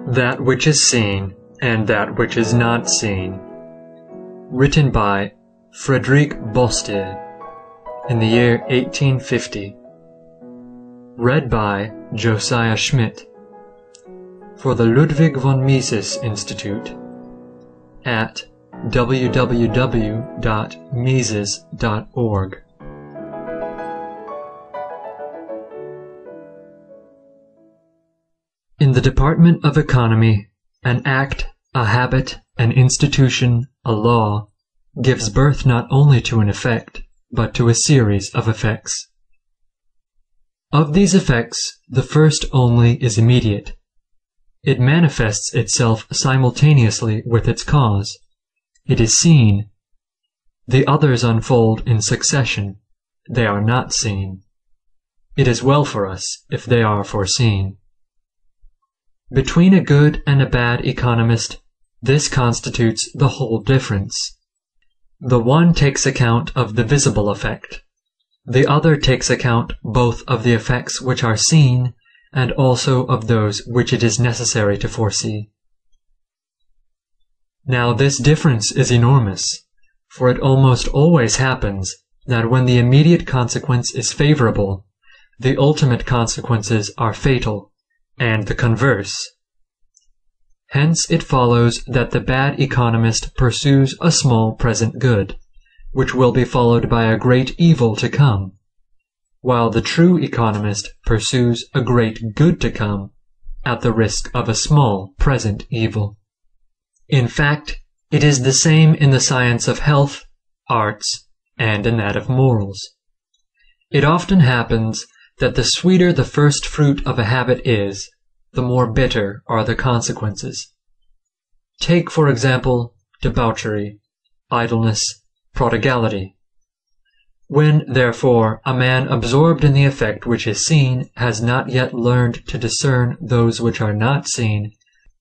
That Which is Seen and That Which is Not Seen. Written by Frédéric Bastiat in the year 1850. Read by Josiah Schmidt for the Ludwig von Mises Institute at www.mises.org. In the Department of Economy, an act, a habit, an institution, a law, gives birth not only to an effect, but to a series of effects. Of these effects, the first only is immediate. It manifests itself simultaneously with its cause. It is seen. The others unfold in succession. They are not seen. It is well for us if they are foreseen. Between a good and a bad economist, this constitutes the whole difference. The one takes account of the visible effect. The other takes account both of the effects which are seen and also of those which it is necessary to foresee. Now this difference is enormous, for it almost always happens that when the immediate consequence is favorable, the ultimate consequences are fatal, and the converse. Hence it follows that the bad economist pursues a small present good, which will be followed by a great evil to come, while the true economist pursues a great good to come, at the risk of a small present evil. In fact, it is the same in the science of health, arts, and in that of morals. It often happens that the sweeter the first fruit of a habit is, the more bitter are the consequences. Take, for example, debauchery, idleness, prodigality. When, therefore, a man absorbed in the effect which is seen has not yet learned to discern those which are not seen,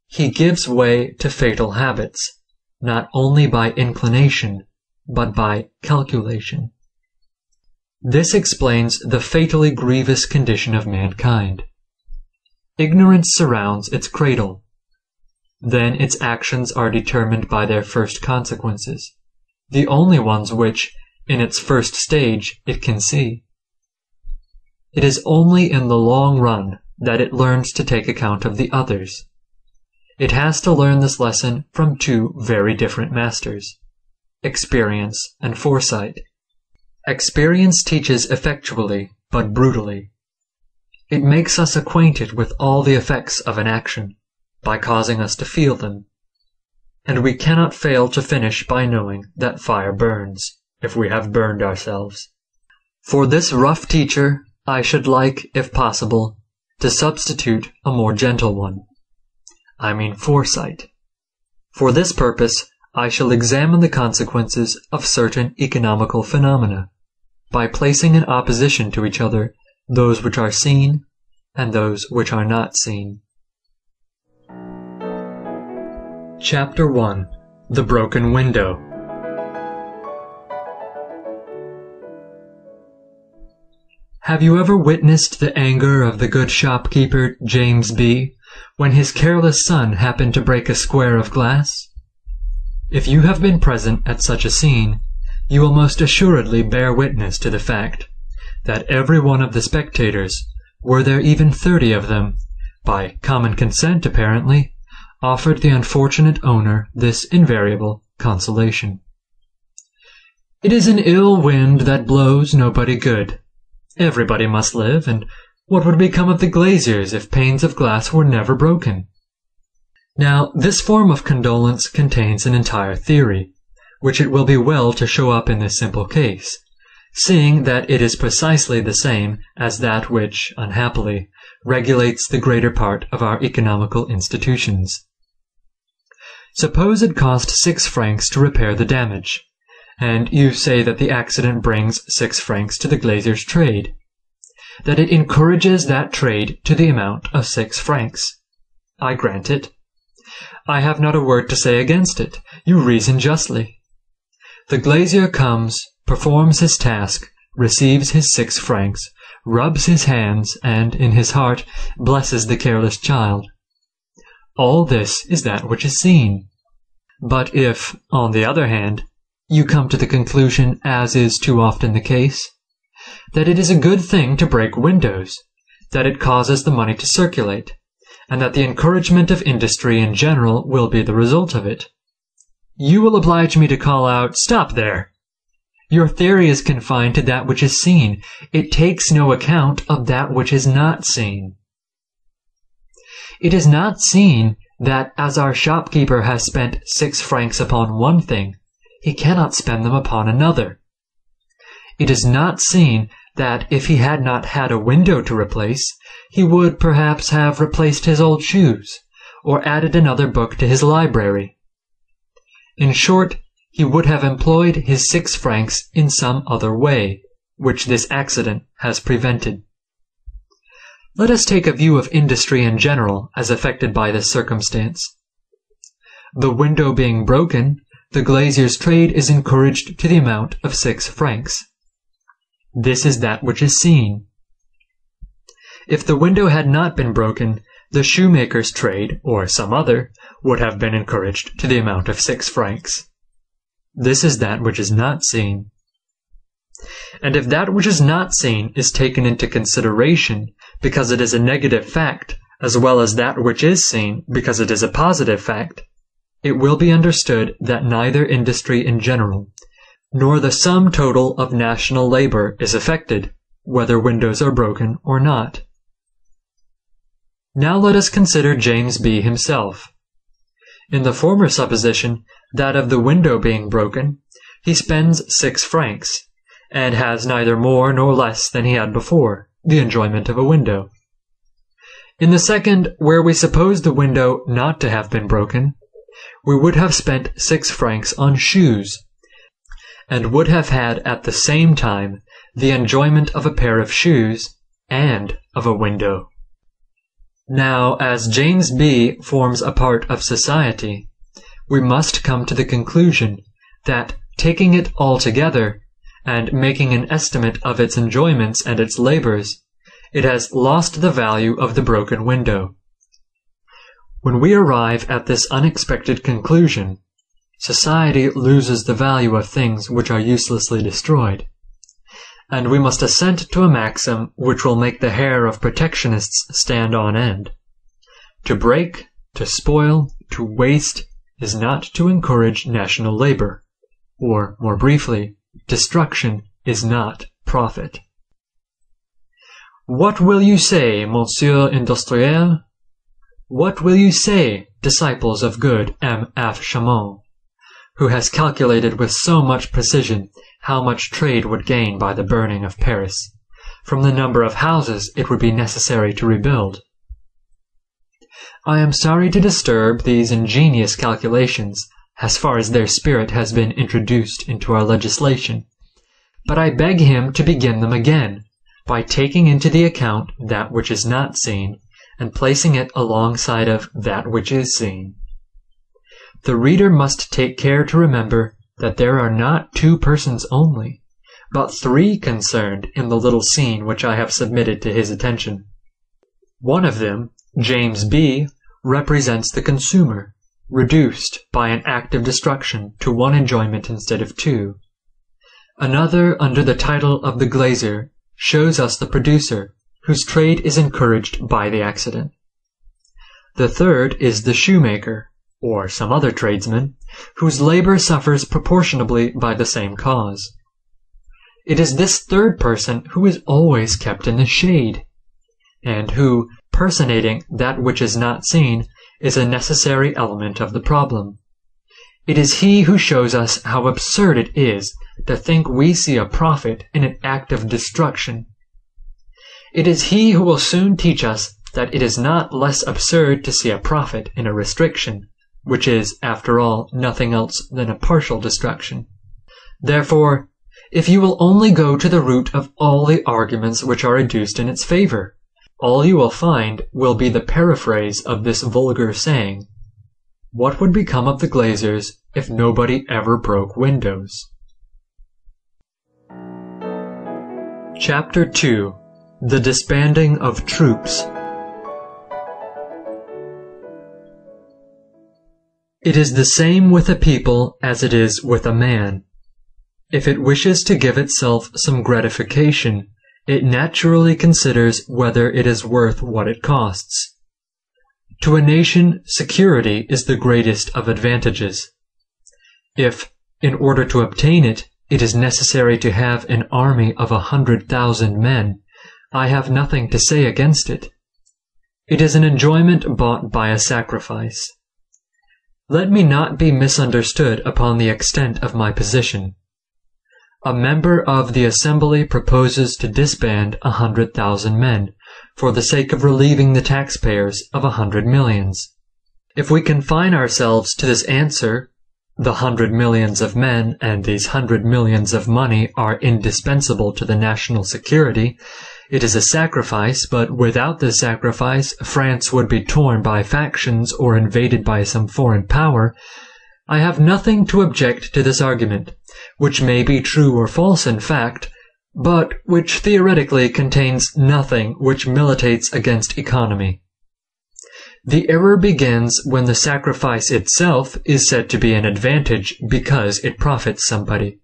he gives way to fatal habits, not only by inclination, but by calculation. This explains the fatally grievous condition of mankind. Ignorance surrounds its cradle. Then its actions are determined by their first consequences, the only ones which, in its first stage, it can see. It is only in the long run that it learns to take account of the others. It has to learn this lesson from two very different masters, experience and foresight. Experience teaches effectually, but brutally. It makes us acquainted with all the effects of an action, by causing us to feel them. And we cannot fail to finish by knowing that fire burns, if we have burned ourselves. For this rough teacher, I should like, if possible, to substitute a more gentle one. I mean foresight. For this purpose, I shall examine the consequences of certain economical phenomena, by placing in opposition to each other those which are seen and those which are not seen. Chapter 1. The Broken Window. Have you ever witnessed the anger of the good shopkeeper James B. when his careless son happened to break a square of glass? If you have been present at such a scene, you will most assuredly bear witness to the fact that every one of the spectators, were there even 30 of them, by common consent apparently, offered the unfortunate owner this invariable consolation. It is an ill wind that blows nobody good. Everybody must live, and what would become of the glaziers if panes of glass were never broken? Now, this form of condolence contains an entire theory, which it will be well to show up in this simple case, seeing that it is precisely the same as that which, unhappily, regulates the greater part of our economical institutions. Suppose it cost 6 francs to repair the damage, and you say that the accident brings 6 francs to the glazier's trade, that it encourages that trade to the amount of 6 francs. I grant it. I have not a word to say against it. You reason justly. The glazier comes, performs his task, receives his 6 francs, rubs his hands, and in his heart blesses the careless child. All this is that which is seen. But if, on the other hand, you come to the conclusion, as is too often the case, that it is a good thing to break windows, that it causes the money to circulate, and that the encouragement of industry in general will be the result of it, you will oblige me to call out, "Stop there! Your theory is confined to that which is seen. It takes no account of that which is not seen." It is not seen that as our shopkeeper has spent 6 francs upon one thing, he cannot spend them upon another. It is not seen that if he had not had a window to replace, he would perhaps have replaced his old shoes, or added another book to his library. In short, he would have employed his 6 francs in some other way, which this accident has prevented. Let us take a view of industry in general as affected by this circumstance. The window being broken, the glazier's trade is encouraged to the amount of 6 francs. This is that which is seen. If the window had not been broken, the shoemaker's trade, or some other, would have been encouraged to the amount of 6 francs. This is that which is not seen. And if that which is not seen is taken into consideration because it is a negative fact, as well as that which is seen because it is a positive fact, it will be understood that neither industry in general, nor the sum total of national labor is affected, whether windows are broken or not. Now let us consider James B. himself. In the former supposition, that of the window being broken, he spends 6 francs, and has neither more nor less than he had before, the enjoyment of a window. In the second, where we suppose the window not to have been broken, we would have spent 6 francs on shoes, and would have had at the same time the enjoyment of a pair of shoes and of a window. Now, as James B. forms a part of society, we must come to the conclusion that, taking it all together, and making an estimate of its enjoyments and its labors, it has lost the value of the broken window. When we arrive at this unexpected conclusion, society loses the value of things which are uselessly destroyed, and we must assent to a maxim which will make the hair of protectionists stand on end. To break, to spoil, to waste is not to encourage national labor, or, more briefly, destruction is not profit. What will you say, Monsieur Industriel? What will you say, disciples of good M. F. Chamon, who has calculated with so much precision how much trade would gain by the burning of Paris, from the number of houses it would be necessary to rebuild? I am sorry to disturb these ingenious calculations, as far as their spirit has been introduced into our legislation, but I beg him to begin them again, by taking into the account that which is not seen, and placing it alongside of that which is seen. The reader must take care to remember that there are not 2 persons only, but 3 concerned in the little scene which I have submitted to his attention. One of them, James B., represents the consumer, reduced by an act of destruction to 1 enjoyment instead of 2. Another, under the title of the glazier, shows us the producer, whose trade is encouraged by the accident. The third is the shoemaker, or some other tradesman, whose labor suffers proportionably by the same cause. It is this third person who is always kept in the shade, and who, personating that which is not seen, is a necessary element of the problem. It is he who shows us how absurd it is to think we see a profit in an act of destruction. It is he who will soon teach us that it is not less absurd to see a profit in a restriction, which is, after all, nothing else than a partial destruction. Therefore, if you will only go to the root of all the arguments which are adduced in its favor, all you will find will be the paraphrase of this vulgar saying, "What would become of the glaziers if nobody ever broke windows?" Chapter 2. The Disbanding of Troops. It is the same with a people as it is with a man. If it wishes to give itself some gratification, it naturally considers whether it is worth what it costs. To a nation, security is the greatest of advantages. If, in order to obtain it, it is necessary to have an army of 100,000 men, I have nothing to say against it. It is an enjoyment bought by a sacrifice. Let me not be misunderstood upon the extent of my position. A member of the Assembly proposes to disband 100,000 men, for the sake of relieving the taxpayers of 100 millions. If we confine ourselves to this answer, the 100 millions of men and these 100 millions of money are indispensable to the national security, it is a sacrifice, but without this sacrifice, France would be torn by factions or invaded by some foreign power. I have nothing to object to this argument, which may be true or false in fact, but which theoretically contains nothing which militates against economy. The error begins when the sacrifice itself is said to be an advantage because it profits somebody.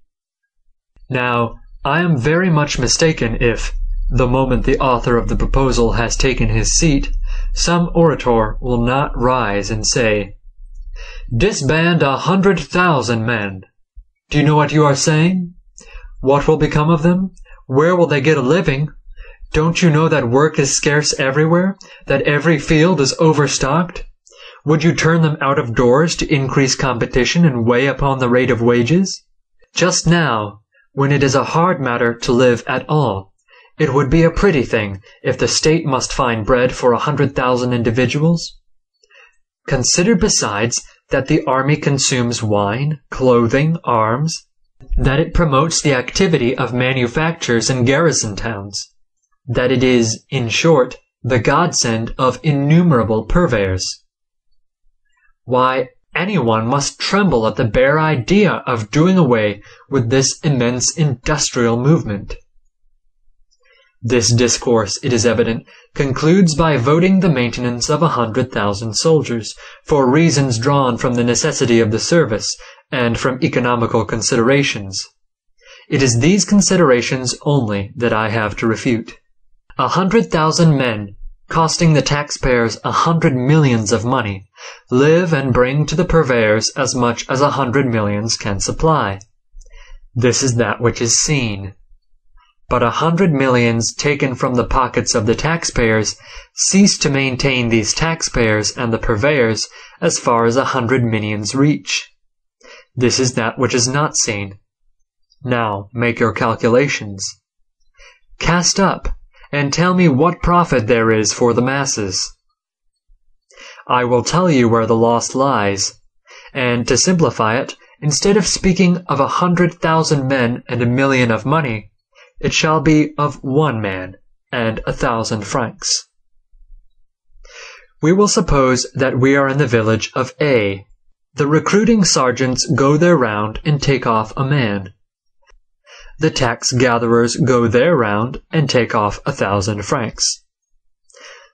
Now, I am very much mistaken if, the moment the author of the proposal has taken his seat, some orator will not rise and say, "Disband 100,000 men. Do you know what you are saying? What will become of them? Where will they get a living? Don't you know that work is scarce everywhere, that every field is overstocked? Would you turn them out of doors to increase competition and weigh upon the rate of wages? Just now, when it is a hard matter to live at all, it would be a pretty thing if the state must find bread for 100,000 individuals. Consider besides that the army consumes wine, clothing, arms, that it promotes the activity of manufactures in garrison towns, that it is, in short, the godsend of innumerable purveyors. Why, anyone must tremble at the bare idea of doing away with this immense industrial movement. This discourse, it is evident, concludes by voting the maintenance of 100,000 soldiers, for reasons drawn from the necessity of the service, and from economical considerations. It is these considerations only that I have to refute. 100,000 men, costing the taxpayers 100 millions of money, live and bring to the purveyors as much as 100 millions can supply. This is that which is seen. But 100 millions taken from the pockets of the taxpayers cease to maintain these taxpayers and the purveyors as far as 100 millions reach. This is that which is not seen. Now make your calculations. Cast up, and tell me what profit there is for the masses. I will tell you where the loss lies, and to simplify it, instead of speaking of 100,000 men and 1 million of money, it shall be of 1 man and 1,000 francs. We will suppose that we are in the village of A. The recruiting sergeants go their round and take off a man. The tax gatherers go their round and take off 1,000 francs.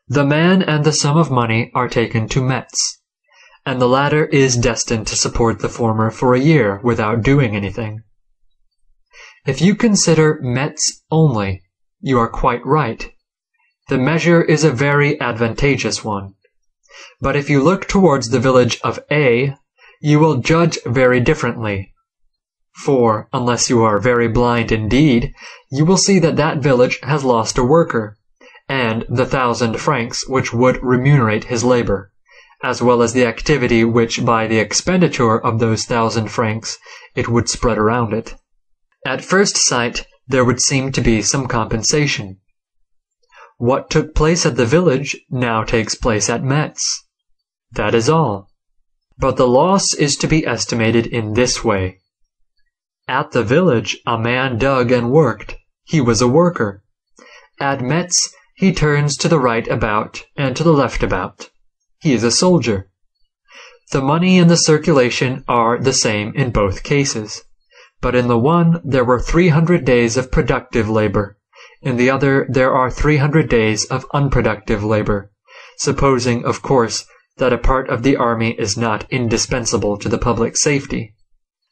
The man and the sum of money are taken to Metz, and the latter is destined to support the former for a year without doing anything. If you consider Metz only, you are quite right. The measure is a very advantageous one. But if you look towards the village of A, you will judge very differently. For, unless you are very blind indeed, you will see that that village has lost a worker, and the 1,000 francs which would remunerate his labor, as well as the activity which by the expenditure of those 1,000 francs it would spread around it. At first sight, there would seem to be some compensation. What took place at the village now takes place at Metz. That is all. But the loss is to be estimated in this way. At the village, a man dug and worked. He was a worker. At Metz, he turns to the right about and to the left about. He is a soldier. The money and the circulation are the same in both cases. But in the one there were 300 days of productive labor. in the other there are 300 days of unproductive labor, supposing, of course, that a part of the army is not indispensable to the public safety.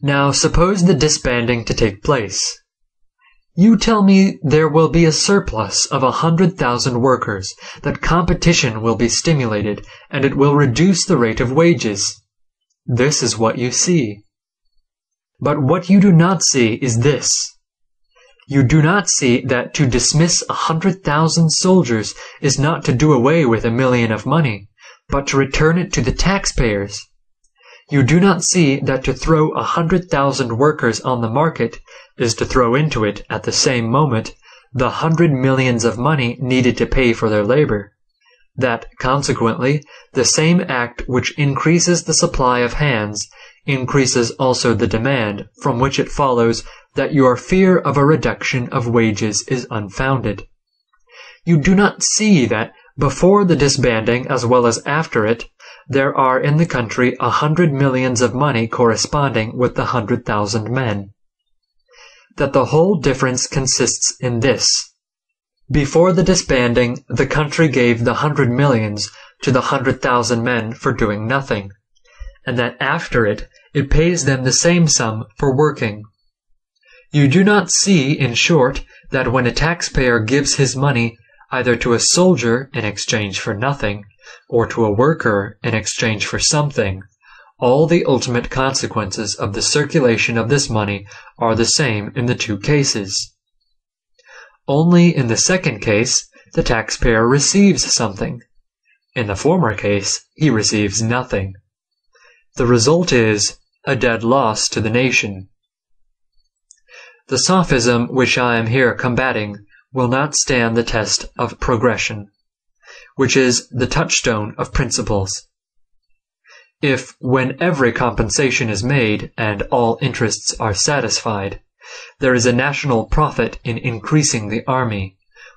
Now suppose the disbanding to take place. You tell me there will be a surplus of 100,000 workers, that competition will be stimulated, and it will reduce the rate of wages. This is what you see. But what you do not see is this. You do not see that to dismiss 100,000 soldiers is not to do away with 1,000,000 of money, but to return it to the taxpayers. You do not see that to throw 100,000 workers on the market is to throw into it, at the same moment, the 100 millions of money needed to pay for their labor. That, consequently, the same act which increases the supply of hands increases also the demand, from which it follows that your fear of a reduction of wages is unfounded. You do not see that, before the disbanding as well as after it, there are in the country 100 millions of money corresponding with the 100,000 men. That the whole difference consists in this. Before the disbanding, the country gave the 100 millions to the 100,000 men for doing nothing, and that after it pays them the same sum for working. You do not see, in short, that when a taxpayer gives his money either to a soldier in exchange for nothing, or to a worker in exchange for something, all the ultimate consequences of the circulation of this money are the same in the two cases. Only in the second case, the taxpayer receives something. In the former case, he receives nothing. The result is a dead loss to the nation. The sophism which I am here combating will not stand the test of progression, which is the touchstone of principles. If, when every compensation is made and all interests are satisfied, there is a national profit in increasing the army,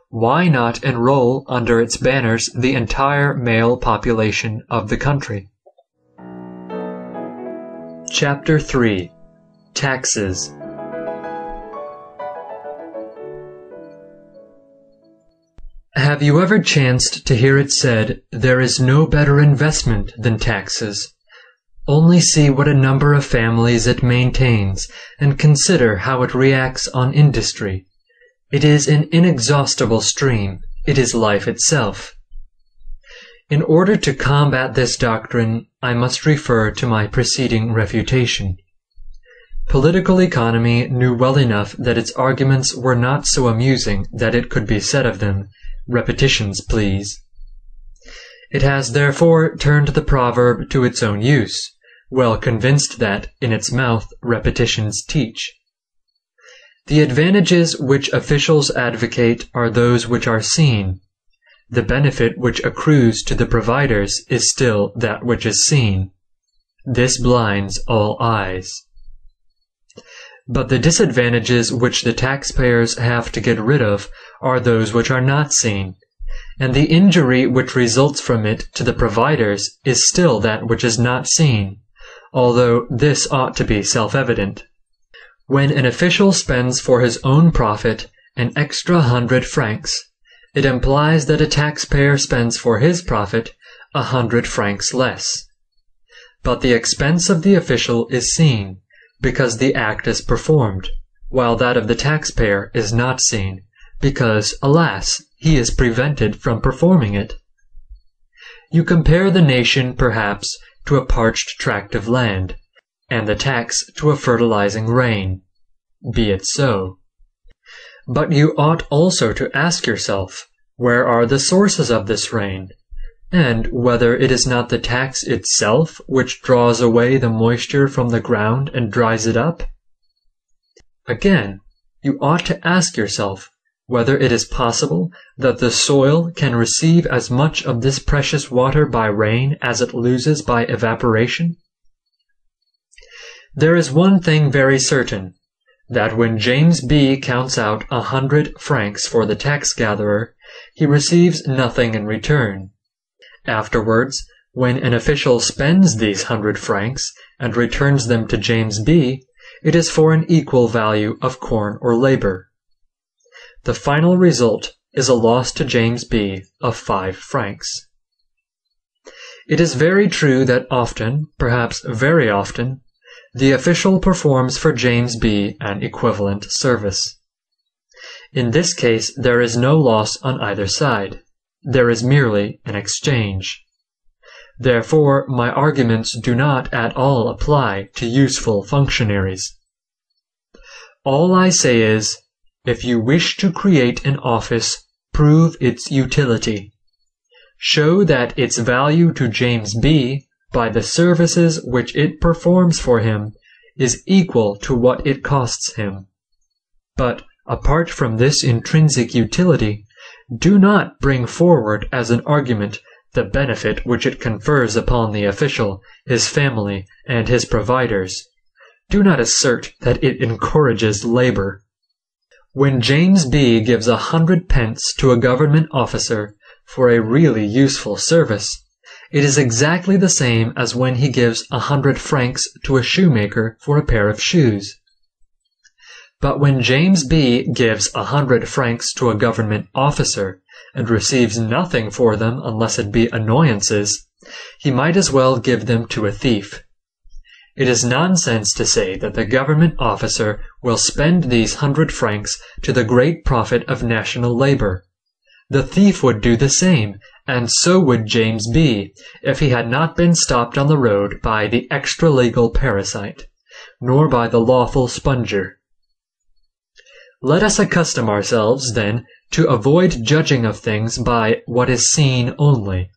why not enroll under its banners the entire male population of the country? Chapter 3. Taxes. Have you ever chanced to hear it said, "There is no better investment than taxes"? Only see what a number of families it maintains, and consider how it reacts on industry. It is an inexhaustible stream. It is life itself. In order to combat this doctrine, I must refer to my preceding refutation. Political economy knew well enough that its arguments were not so amusing that it could be said of them, "Repetitions, please." It has therefore turned the proverb to its own use, well convinced that, in its mouth, repetitions teach. The advantages which officials advocate are those which are seen. The benefit which accrues to the providers is still that which is seen. This blinds all eyes. But the disadvantages which the taxpayers have to get rid of are those which are not seen, and the injury which results from it to the providers is still that which is not seen, although this ought to be self-evident. When an official spends for his own profit an extra 100 francs, it implies that a taxpayer spends for his profit 100 francs less. But the expense of the official is seen, because the act is performed, while that of the taxpayer is not seen, because, alas, he is prevented from performing it. You compare the nation, perhaps, to a parched tract of land, and the tax to a fertilizing rain. Be it so. But you ought also to ask yourself, where are the sources of this rain, and whether it is not the tax itself which draws away the moisture from the ground and dries it up? Again, you ought to ask yourself whether it is possible that the soil can receive as much of this precious water by rain as it loses by evaporation? There is one thing very certain, that when James B. counts out 100 francs for the tax-gatherer, he receives nothing in return. Afterwards, when an official spends these 100 francs and returns them to James B., it is for an equal value of corn or labor. the final result is a loss to James B. of 5 francs. It is very true that often, perhaps very often, the official performs for James B. an equivalent service. In this case, there is no loss on either side. There is merely an exchange. Therefore, my arguments do not at all apply to useful functionaries. All I say is, if you wish to create an office, prove its utility. Show that its value to James B. by the services which it performs for him is equal to what it costs him. But, apart from this intrinsic utility, do not bring forward as an argument the benefit which it confers upon the official, his family, and his providers. Do not assert that it encourages labor. When James B. gives 100 pence to a government officer for a really useful service, it is exactly the same as when he gives 100 francs to a shoemaker for a pair of shoes. But when James B. gives 100 francs to a government officer and receives nothing for them unless it be annoyances, he might as well give them to a thief. It is nonsense to say that the government officer will spend these 100 francs to the great profit of national labor. The thief would do the same, and so would James B., if he had not been stopped on the road by the extra-legal parasite, nor by the lawful sponger. Let us accustom ourselves, then, to avoid judging of things by what is seen only,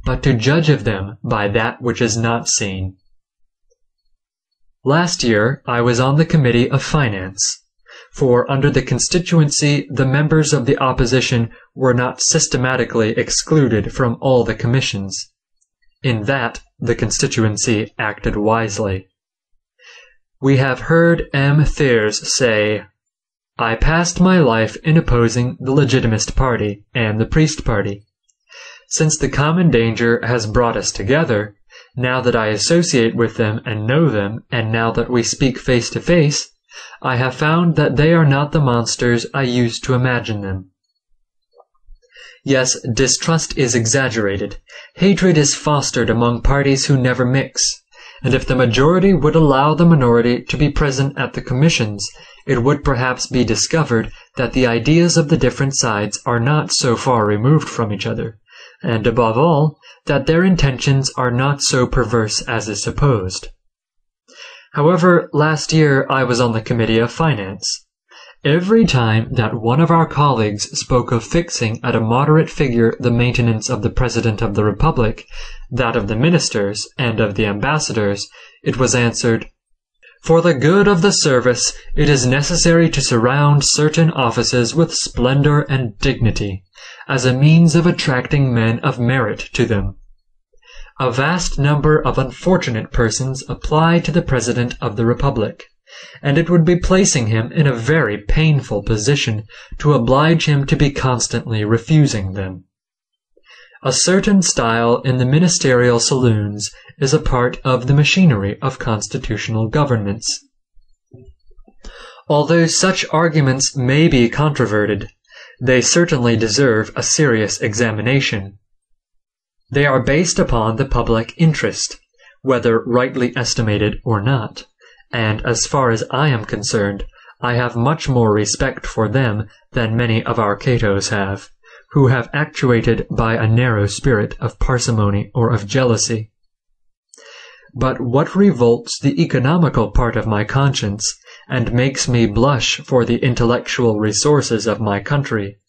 but to judge of them by that which is not seen. Last year I was on the Committee of Finance, for under the constituency the members of the opposition were not systematically excluded from all the commissions. In that the constituency acted wisely. We have heard M. Thiers say, "I passed my life in opposing the Legitimist party and the priest party. Since the common danger has brought us together, now that I associate with them and know them, and now that we speak face to face, I have found that they are not the monsters I used to imagine them. Yes, distrust is exaggerated. Hatred is fostered among parties who never mix, and if the majority would allow the minority to be present at the commissions, it would perhaps be discovered that the ideas of the different sides are not so far removed from each other, and above all, that their intentions are not so perverse as is supposed. However, last year I was on the Committee of Finance. Every time that one of our colleagues spoke of fixing at a moderate figure the maintenance of the President of the Republic, that of the ministers, and of the ambassadors, it was answered, "For the good of the service, it is necessary to surround certain offices with splendor and dignity, as a means of attracting men of merit to them. A vast number of unfortunate persons apply to the President of the Republic, and it would be placing him in a very painful position to oblige him to be constantly refusing them. A certain style in the ministerial saloons is a part of the machinery of constitutional governments. Although such arguments may be controverted, they certainly deserve a serious examination. They are based upon the public interest, whether rightly estimated or not, and as far as I am concerned, I have much more respect for them than many of our Catos have, who have actuated by a narrow spirit of parsimony or of jealousy. But what revolts the economical part of my conscience, and makes me blush for the intellectual resources of my country,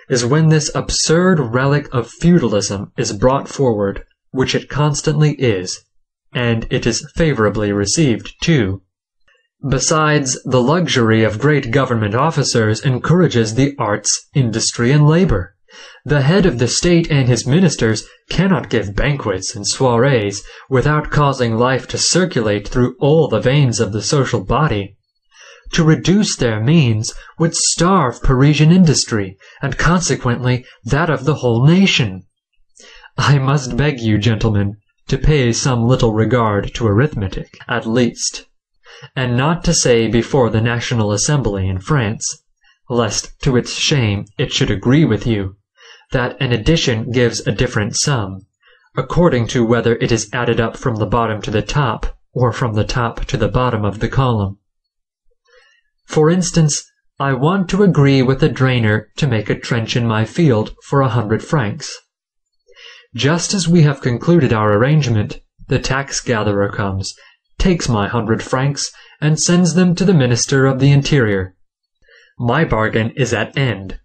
is when this absurd relic of feudalism is brought forward, which it constantly is, and it is favorably received too. Besides, the luxury of great government officers encourages the arts, industry, and labor. The head of the state and his ministers cannot give banquets and soirees without causing life to circulate through all the veins of the social body. To reduce their means would starve Parisian industry, and consequently that of the whole nation. I must beg you, gentlemen, to pay some little regard to arithmetic, at least, and not to say before the National Assembly in France, lest to its shame it should agree with you, that an addition gives a different sum, according to whether it is added up from the bottom to the top, or from the top to the bottom of the column. For instance, I want to agree with a drainer to make a trench in my field for 100 francs. Just as we have concluded our arrangement, the tax-gatherer comes, takes my 100 francs, and sends them to the Minister of the Interior. My bargain is at end,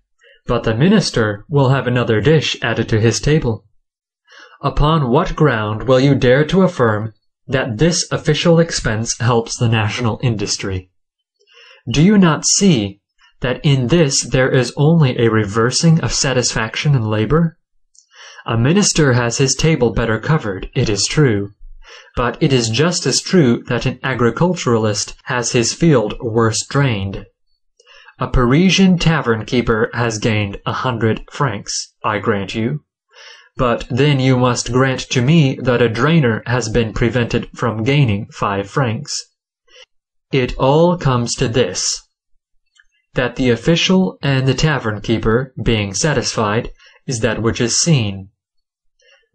but the Minister will have another dish added to his table. Upon what ground will you dare to affirm that this official expense helps the national industry? Do you not see that in this there is only a reversing of satisfaction in labor? A minister has his table better covered, it is true, but it is just as true that an agriculturalist has his field worse drained. A Parisian tavern-keeper has gained 100 francs, I grant you. But then you must grant to me that a drainer has been prevented from gaining 5 francs. It all comes to this, that the official and the tavern-keeper, being satisfied, is that which is seen.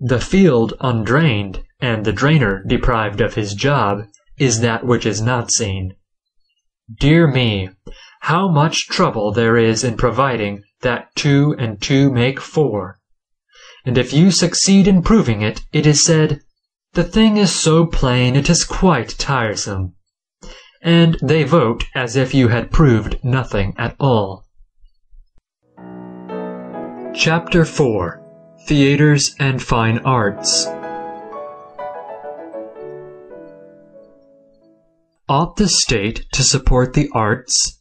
The field undrained, and the drainer deprived of his job, is that which is not seen. Dear me, how much trouble there is in providing that 2 and 2 make 4. And if you succeed in proving it, it is said, "The thing is so plain it is quite tiresome." And they vote as if you had proved nothing at all. Chapter 4. Theaters and Fine Arts. Ought the state to support the arts?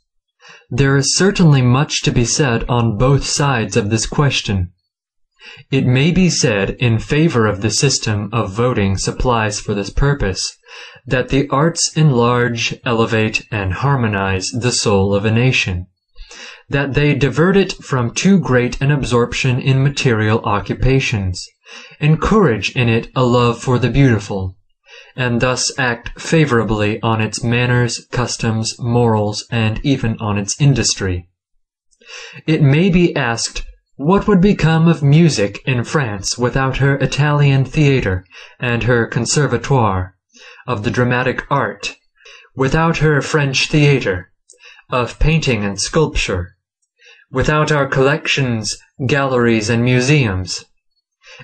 There is certainly much to be said on both sides of this question. It may be said in favor of the system of voting supplies for this purpose, that the arts enlarge, elevate, and harmonize the soul of a nation, that they divert it from too great an absorption in material occupations, encourage in it a love for the beautiful, and thus act favorably on its manners, customs, morals, and even on its industry. It may be asked, what would become of music in France without her Italian theatre and her conservatoire, of the dramatic art, without her French theatre, of painting and sculpture, without our collections, galleries, and museums?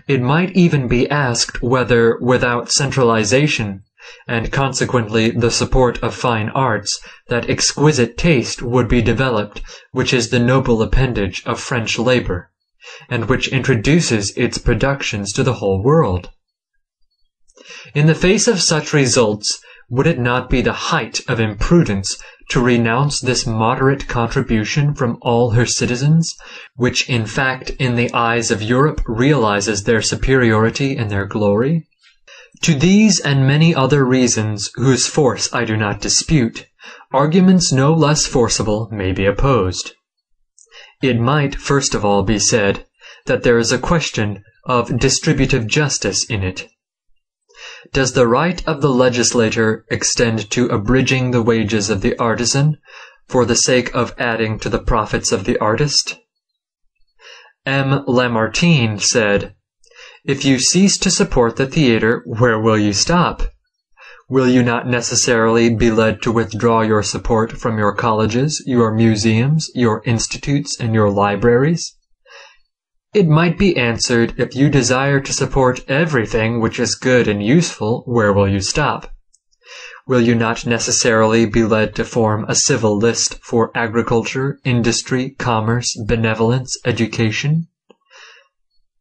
It might even be asked whether, without centralization, and consequently the support of fine arts, that exquisite taste would be developed which is the noble appendage of French labor, and which introduces its productions to the whole world. In the face of such results, would it not be the height of imprudence to renounce this moderate contribution from all her citizens, which in fact in the eyes of Europe realizes their superiority and their glory? To these and many other reasons, whose force I do not dispute, arguments no less forcible may be opposed. It might first of all be said that there is a question of distributive justice in it. Does the right of the legislator extend to abridging the wages of the artisan for the sake of adding to the profits of the artist? M. Lamartine said, "If you cease to support the theatre, where will you stop? Will you not necessarily be led to withdraw your support from your colleges, your museums, your institutes, and your libraries?" It might be answered, if you desire to support everything which is good and useful, where will you stop? Will you not necessarily be led to form a civil list for agriculture, industry, commerce, benevolence, education?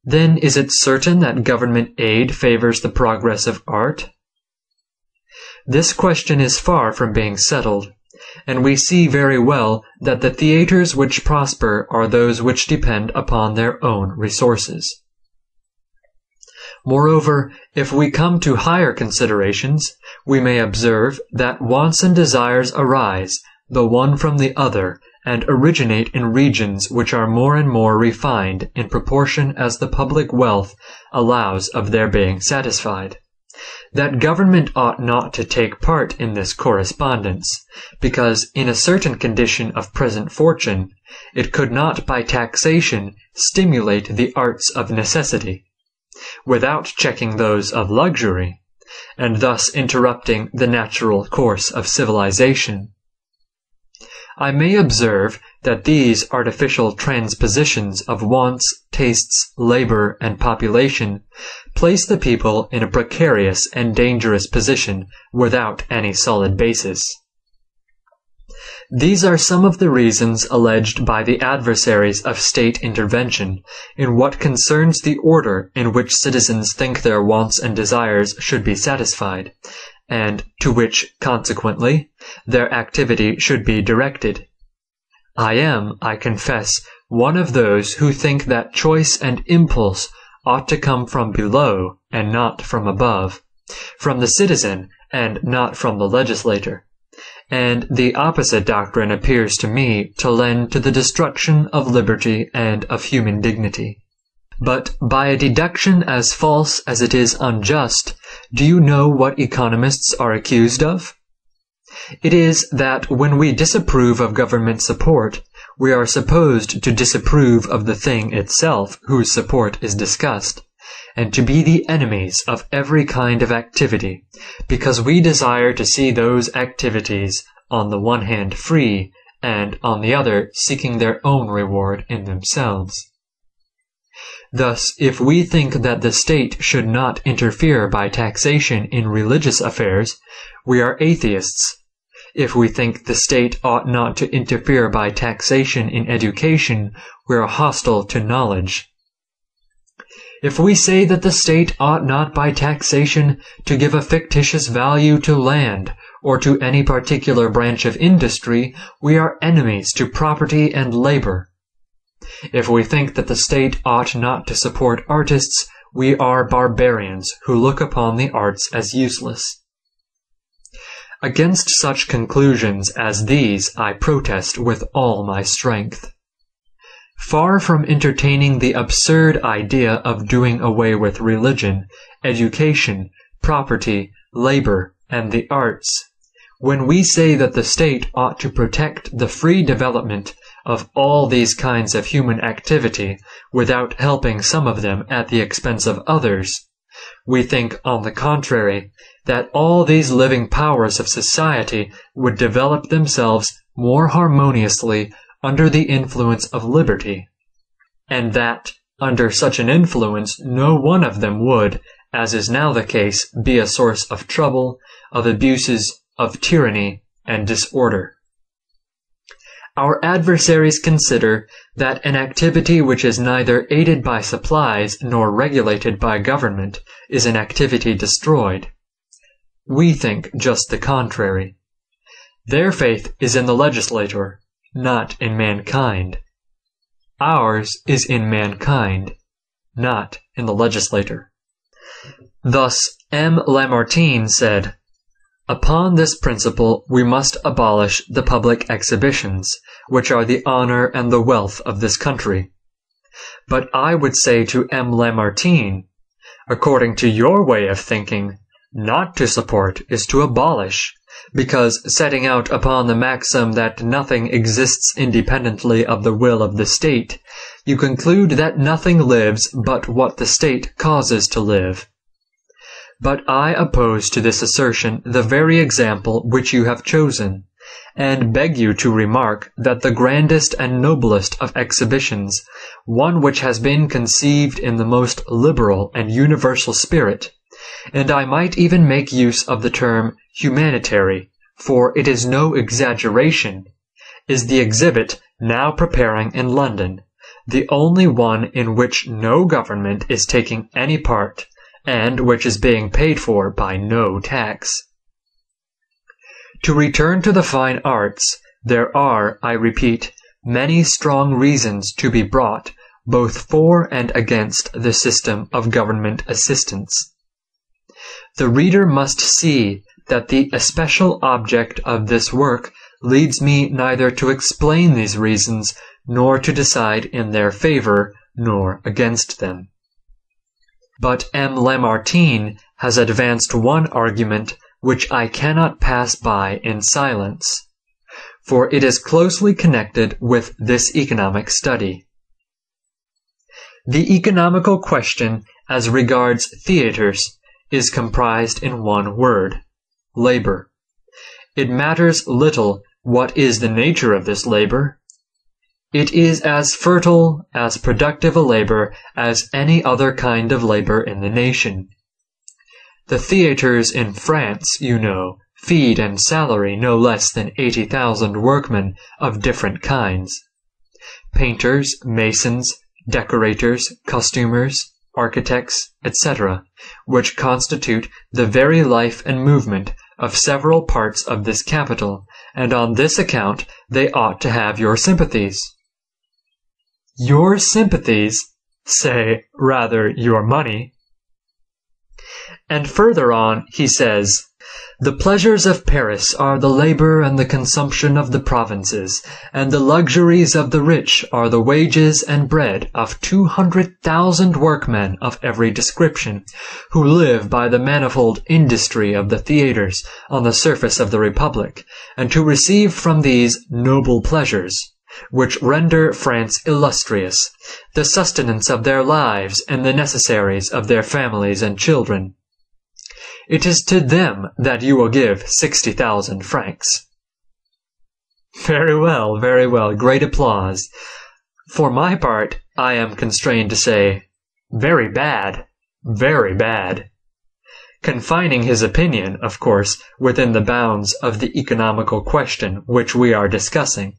Then is it certain that government aid favors the progress of art? This question is far from being settled, and we see very well that the theatres which prosper are those which depend upon their own resources. Moreover, if we come to higher considerations, we may observe that wants and desires arise, the one from the other, and originate in regions which are more and more refined in proportion as the public wealth allows of their being satisfied. That government ought not to take part in this correspondence, because in a certain condition of present fortune, it could not by taxation stimulate the arts of necessity, without checking those of luxury, and thus interrupting the natural course of civilization. I may observe that these artificial transpositions of wants, tastes, labor, and population place the people in a precarious and dangerous position without any solid basis. These are some of the reasons alleged by the adversaries of state intervention in what concerns the order in which citizens think their wants and desires should be satisfied, and to which, consequently, their activity should be directed. I am, I confess, one of those who think that choice and impulse ought to come from below and not from above, from the citizen and not from the legislator. And the opposite doctrine appears to me to lend to the destruction of liberty and of human dignity. But by a deduction as false as it is unjust, do you know what economists are accused of? It is that when we disapprove of government support, we are supposed to disapprove of the thing itself whose support is discussed, and to be the enemies of every kind of activity, because we desire to see those activities on the one hand free, and on the other seeking their own reward in themselves. Thus, if we think that the state should not interfere by taxation in religious affairs, we are atheists. If we think the state ought not to interfere by taxation in education, we are hostile to knowledge. If we say that the state ought not by taxation to give a fictitious value to land, or to any particular branch of industry, we are enemies to property and labor. If we think that the state ought not to support artists, we are barbarians who look upon the arts as useless. Against such conclusions as these I protest with all my strength. Far from entertaining the absurd idea of doing away with religion, education, property, labor, and the arts, when we say that the state ought to protect the free development of all these kinds of human activity without helping some of them at the expense of others, we think, on the contrary, that all these living powers of society would develop themselves more harmoniously under the influence of liberty, and that, under such an influence, no one of them would, as is now the case, be a source of trouble, of abuses, of tyranny, and disorder. Our adversaries consider that an activity which is neither aided by supplies nor regulated by government is an activity destroyed. We think just the contrary. Their faith is in the legislator, not in mankind. Ours is in mankind, not in the legislator. Thus, M. Lamartine said, "Upon this principle we must abolish the public exhibitions, which are the honor and the wealth of this country." But I would say to M. Lamartine, according to your way of thinking, not to support is to abolish, because setting out upon the maxim that nothing exists independently of the will of the state, you conclude that nothing lives but what the state causes to live. But I oppose to this assertion the very example which you have chosen, and beg you to remark that the grandest and noblest of exhibitions, one which has been conceived in the most liberal and universal spirit, and I might even make use of the term humanitary, for it is no exaggeration, is the exhibit now preparing in London, the only one in which no government is taking any part, and which is being paid for by no tax. To return to the fine arts, there are, I repeat, many strong reasons to be brought, both for and against the system of government assistance. The reader must see that the especial object of this work leads me neither to explain these reasons, nor to decide in their favor, nor against them. But M. Lamartine has advanced one argument which I cannot pass by in silence. for it is closely connected with this economic study. The economical question as regards theaters is comprised in one word: labor. It matters little what is the nature of this labor. It is as fertile, as productive a labor as any other kind of labor in the nation. The theaters in France, you know, feed and salary no less than 80,000 workmen of different kinds. Painters, masons, decorators, costumers, architects, etc., which constitute the very life and movement of several parts of this capital, and on this account they ought to have your sympathies. Your sympathies? Say, rather, your money. And further on he says, "The pleasures of Paris are the labor and the consumption of the provinces, and the luxuries of the rich are the wages and bread of 200,000 workmen of every description, who live by the manifold industry of the theaters on the surface of the Republic, and to receive from these noble pleasures, which render France illustrious, the sustenance of their lives and the necessaries of their families and children. It is to them that you will give 60,000 francs. Very well, very well. Great applause. For my part, I am constrained to say, very bad, very bad. Confining his opinion, of course, within the bounds of the economical question which we are discussing.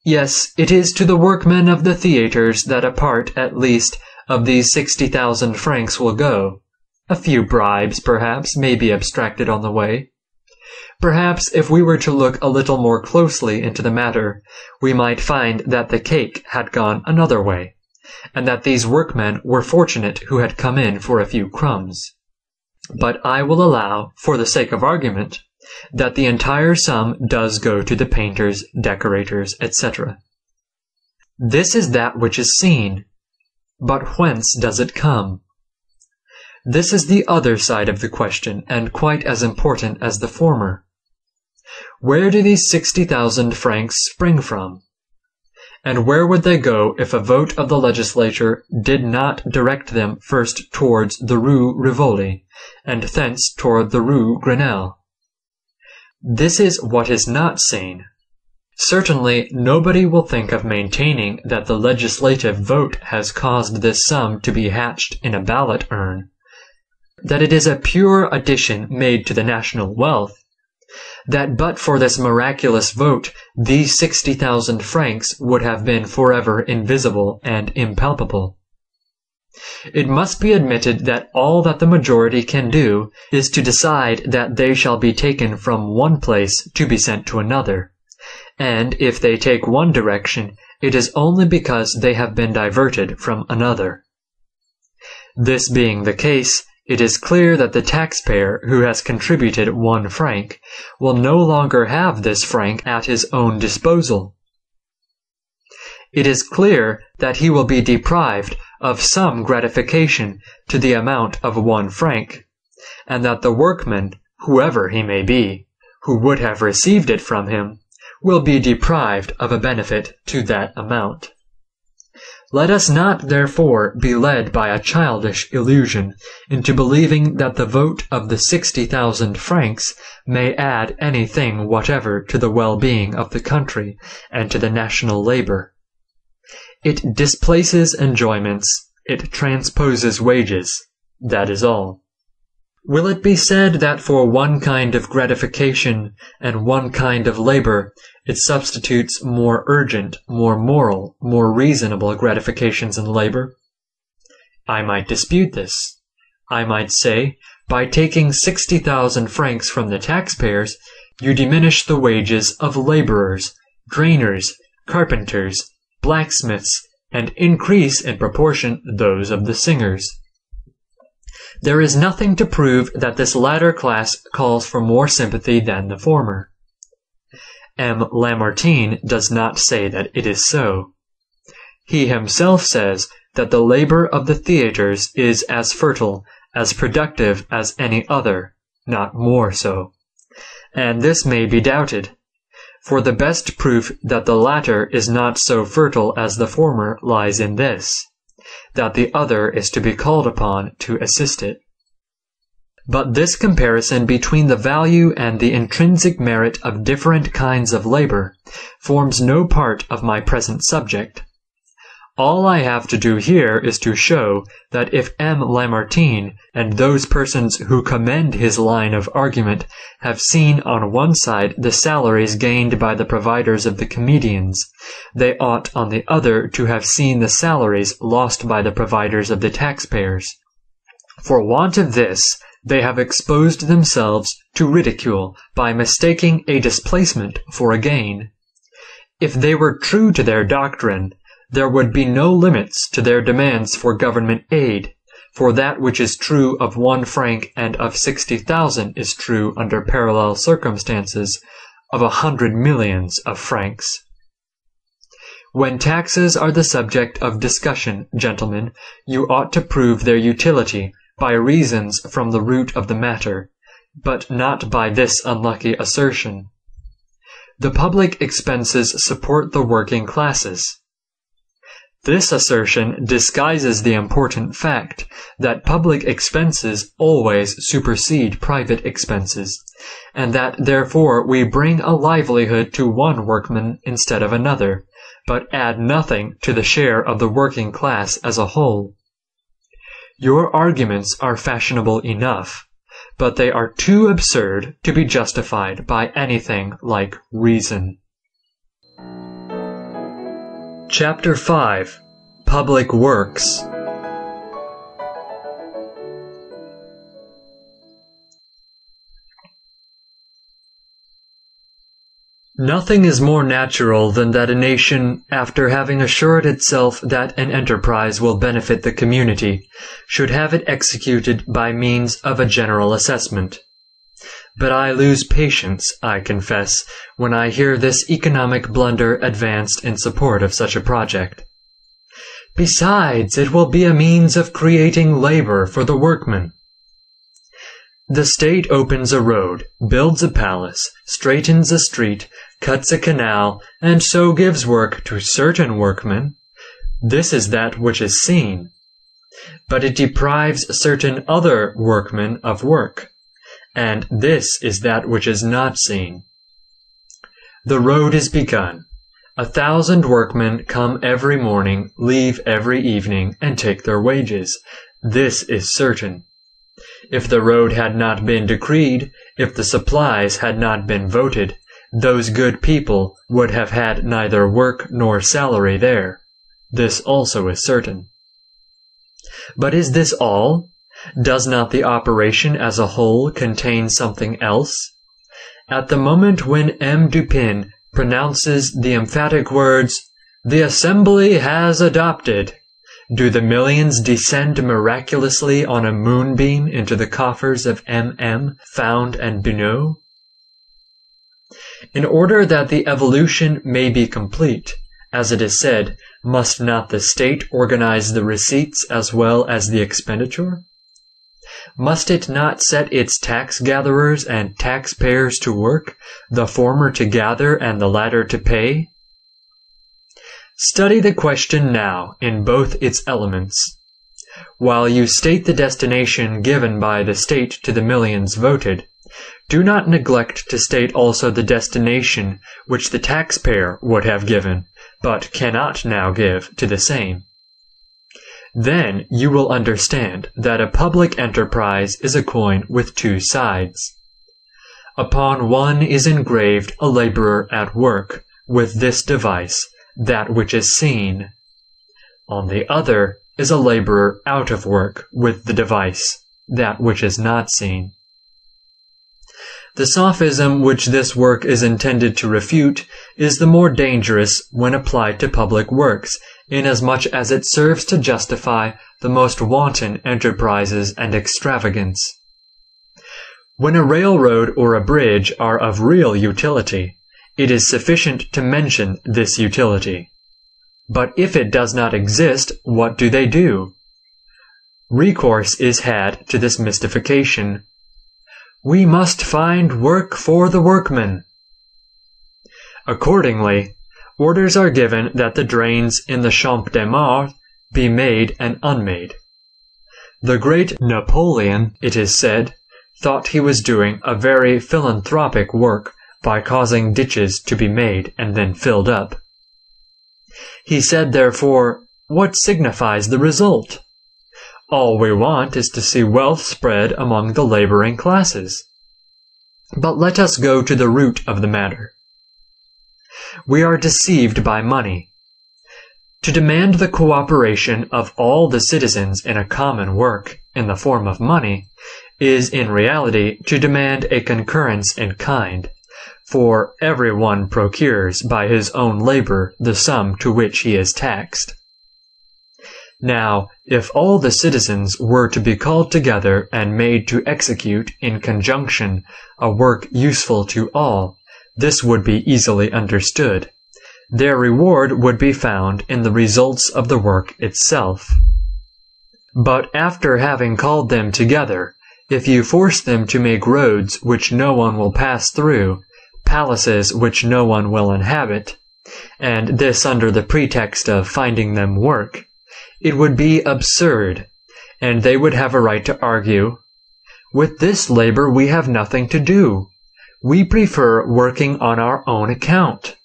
Yes, it is to the workmen of the theaters that a part, at least, of these 60,000 francs will go. A few bribes, perhaps, may be abstracted on the way. Perhaps, if we were to look a little more closely into the matter, we might find that the cake had gone another way, and that these workmen were fortunate who had come in for a few crumbs. But I will allow, for the sake of argument, that the entire sum does go to the painters, decorators, etc. This is that which is seen. But whence does it come? This is the other side of the question, and quite as important as the former. Where do these 60,000 francs spring from? And where would they go if a vote of the legislature did not direct them first towards the Rue Rivoli, and thence toward the Rue Grenelle? This is what is not seen. Certainly nobody will think of maintaining that the legislative vote has caused this sum to be hatched in a ballot urn, that it is a pure addition made to the national wealth, that but for this miraculous vote these 60,000 francs would have been forever invisible and impalpable. It must be admitted that all that the majority can do is to decide that they shall be taken from one place to be sent to another, and if they take one direction, it is only because they have been diverted from another. This being the case, it is clear that the taxpayer who has contributed 1 franc will no longer have this franc at his own disposal. It is clear that he will be deprived of some gratification to the amount of 1 franc, and that the workman, whoever he may be, who would have received it from him, will be deprived of a benefit to that amount. Let us not, therefore, be led by a childish illusion into believing that the vote of the 60,000 francs may add anything whatever to the well-being of the country and to the national labor. It displaces enjoyments, it transposes wages, that is all. Will it be said that for one kind of gratification and one kind of labor, it substitutes more urgent, more moral, more reasonable gratifications and labor? I might dispute this. I might say, by taking 60,000 francs from the taxpayers, you diminish the wages of laborers, drainers, carpenters, blacksmiths, and increase in proportion those of the singers. There is nothing to prove that this latter class calls for more sympathy than the former. M. Lamartine does not say that it is so. He himself says that the labor of the theaters is as fertile, as productive as any other, not more so. And this may be doubted. For the best proof that the latter is not so fertile as the former lies in this, that the other is to be called upon to assist it. But this comparison between the value and the intrinsic merit of different kinds of labor forms no part of my present subject. All I have to do here is to show that if M. Lamartine and those persons who commend his line of argument have seen on one side the salaries gained by the providers of the comedians, they ought on the other to have seen the salaries lost by the providers of the taxpayers. For want of this, they have exposed themselves to ridicule by mistaking a displacement for a gain. If they were true to their doctrine, there would be no limits to their demands for government aid, for that which is true of 1 franc and of 60,000 is true under parallel circumstances of 100 millions of francs. When taxes are the subject of discussion, gentlemen, you ought to prove their utility by reasons from the root of the matter, but not by this unlucky assertion. The public expenses support the working classes. This assertion disguises the important fact that public expenses always supersede private expenses, and that therefore we bring a livelihood to one workman instead of another, but add nothing to the share of the working class as a whole. Your arguments are fashionable enough, but they are too absurd to be justified by anything like reason. Chapter 5. Public Works. Nothing is more natural than that a nation, after having assured itself that an enterprise will benefit the community, should have it executed by means of a general assessment. But I lose patience, I confess, when I hear this economic blunder advanced in support of such a project. Besides, it will be a means of creating labor for the workmen. The state opens a road, builds a palace, straightens a street, cuts a canal, and so gives work to certain workmen. This is that which is seen. But it deprives certain other workmen of work, and this is that which is not seen. The road is begun. 1,000 workmen come every morning, leave every evening, and take their wages. This is certain. If the road had not been decreed, if the supplies had not been voted, those good people would have had neither work nor salary there. This also is certain. But is this all? Does not the operation as a whole contain something else? At the moment when M. Dupin pronounces the emphatic words, "The Assembly has adopted," do the millions descend miraculously on a moonbeam into the coffers of M.M., Found, and Binot? In order that the evolution may be complete, as it is said, must not the state organize the receipts as well as the expenditure? Must it not set its tax-gatherers and taxpayers to work, the former to gather and the latter to pay? Study the question now in both its elements. While you state the destination given by the state to the millions voted, do not neglect to state also the destination which the taxpayer would have given, but cannot now give to the same. Then you will understand that a public enterprise is a coin with two sides. Upon one is engraved a laborer at work, with this device, that which is seen. On the other is a laborer out of work, with the device, that which is not seen. The sophism which this work is intended to refute is the more dangerous when applied to public works, inasmuch as it serves to justify the most wanton enterprises and extravagance. When a railroad or a bridge are of real utility, it is sufficient to mention this utility. But if it does not exist, what do? Recourse is had to this mystification. We must find work for the workmen. Accordingly, orders are given that the drains in the Champ de Mars be made and unmade. The great Napoleon, it is said, thought he was doing a very philanthropic work by causing ditches to be made and then filled up. He said, therefore, "What signifies the result? All we want is to see wealth spread among the laboring classes." But let us go to the root of the matter. We are deceived by money. To demand the cooperation of all the citizens in a common work in the form of money is in reality to demand a concurrence in kind, for every one procures by his own labor the sum to which he is taxed. Now, if all the citizens were to be called together and made to execute in conjunction a work useful to all, this would be easily understood. Their reward would be found in the results of the work itself. But after having called them together, if you force them to make roads which no one will pass through, palaces which no one will inhabit, and this under the pretext of finding them work, it would be absurd, and they would have a right to argue, "With this labor we have nothing to do. We prefer working on our own account."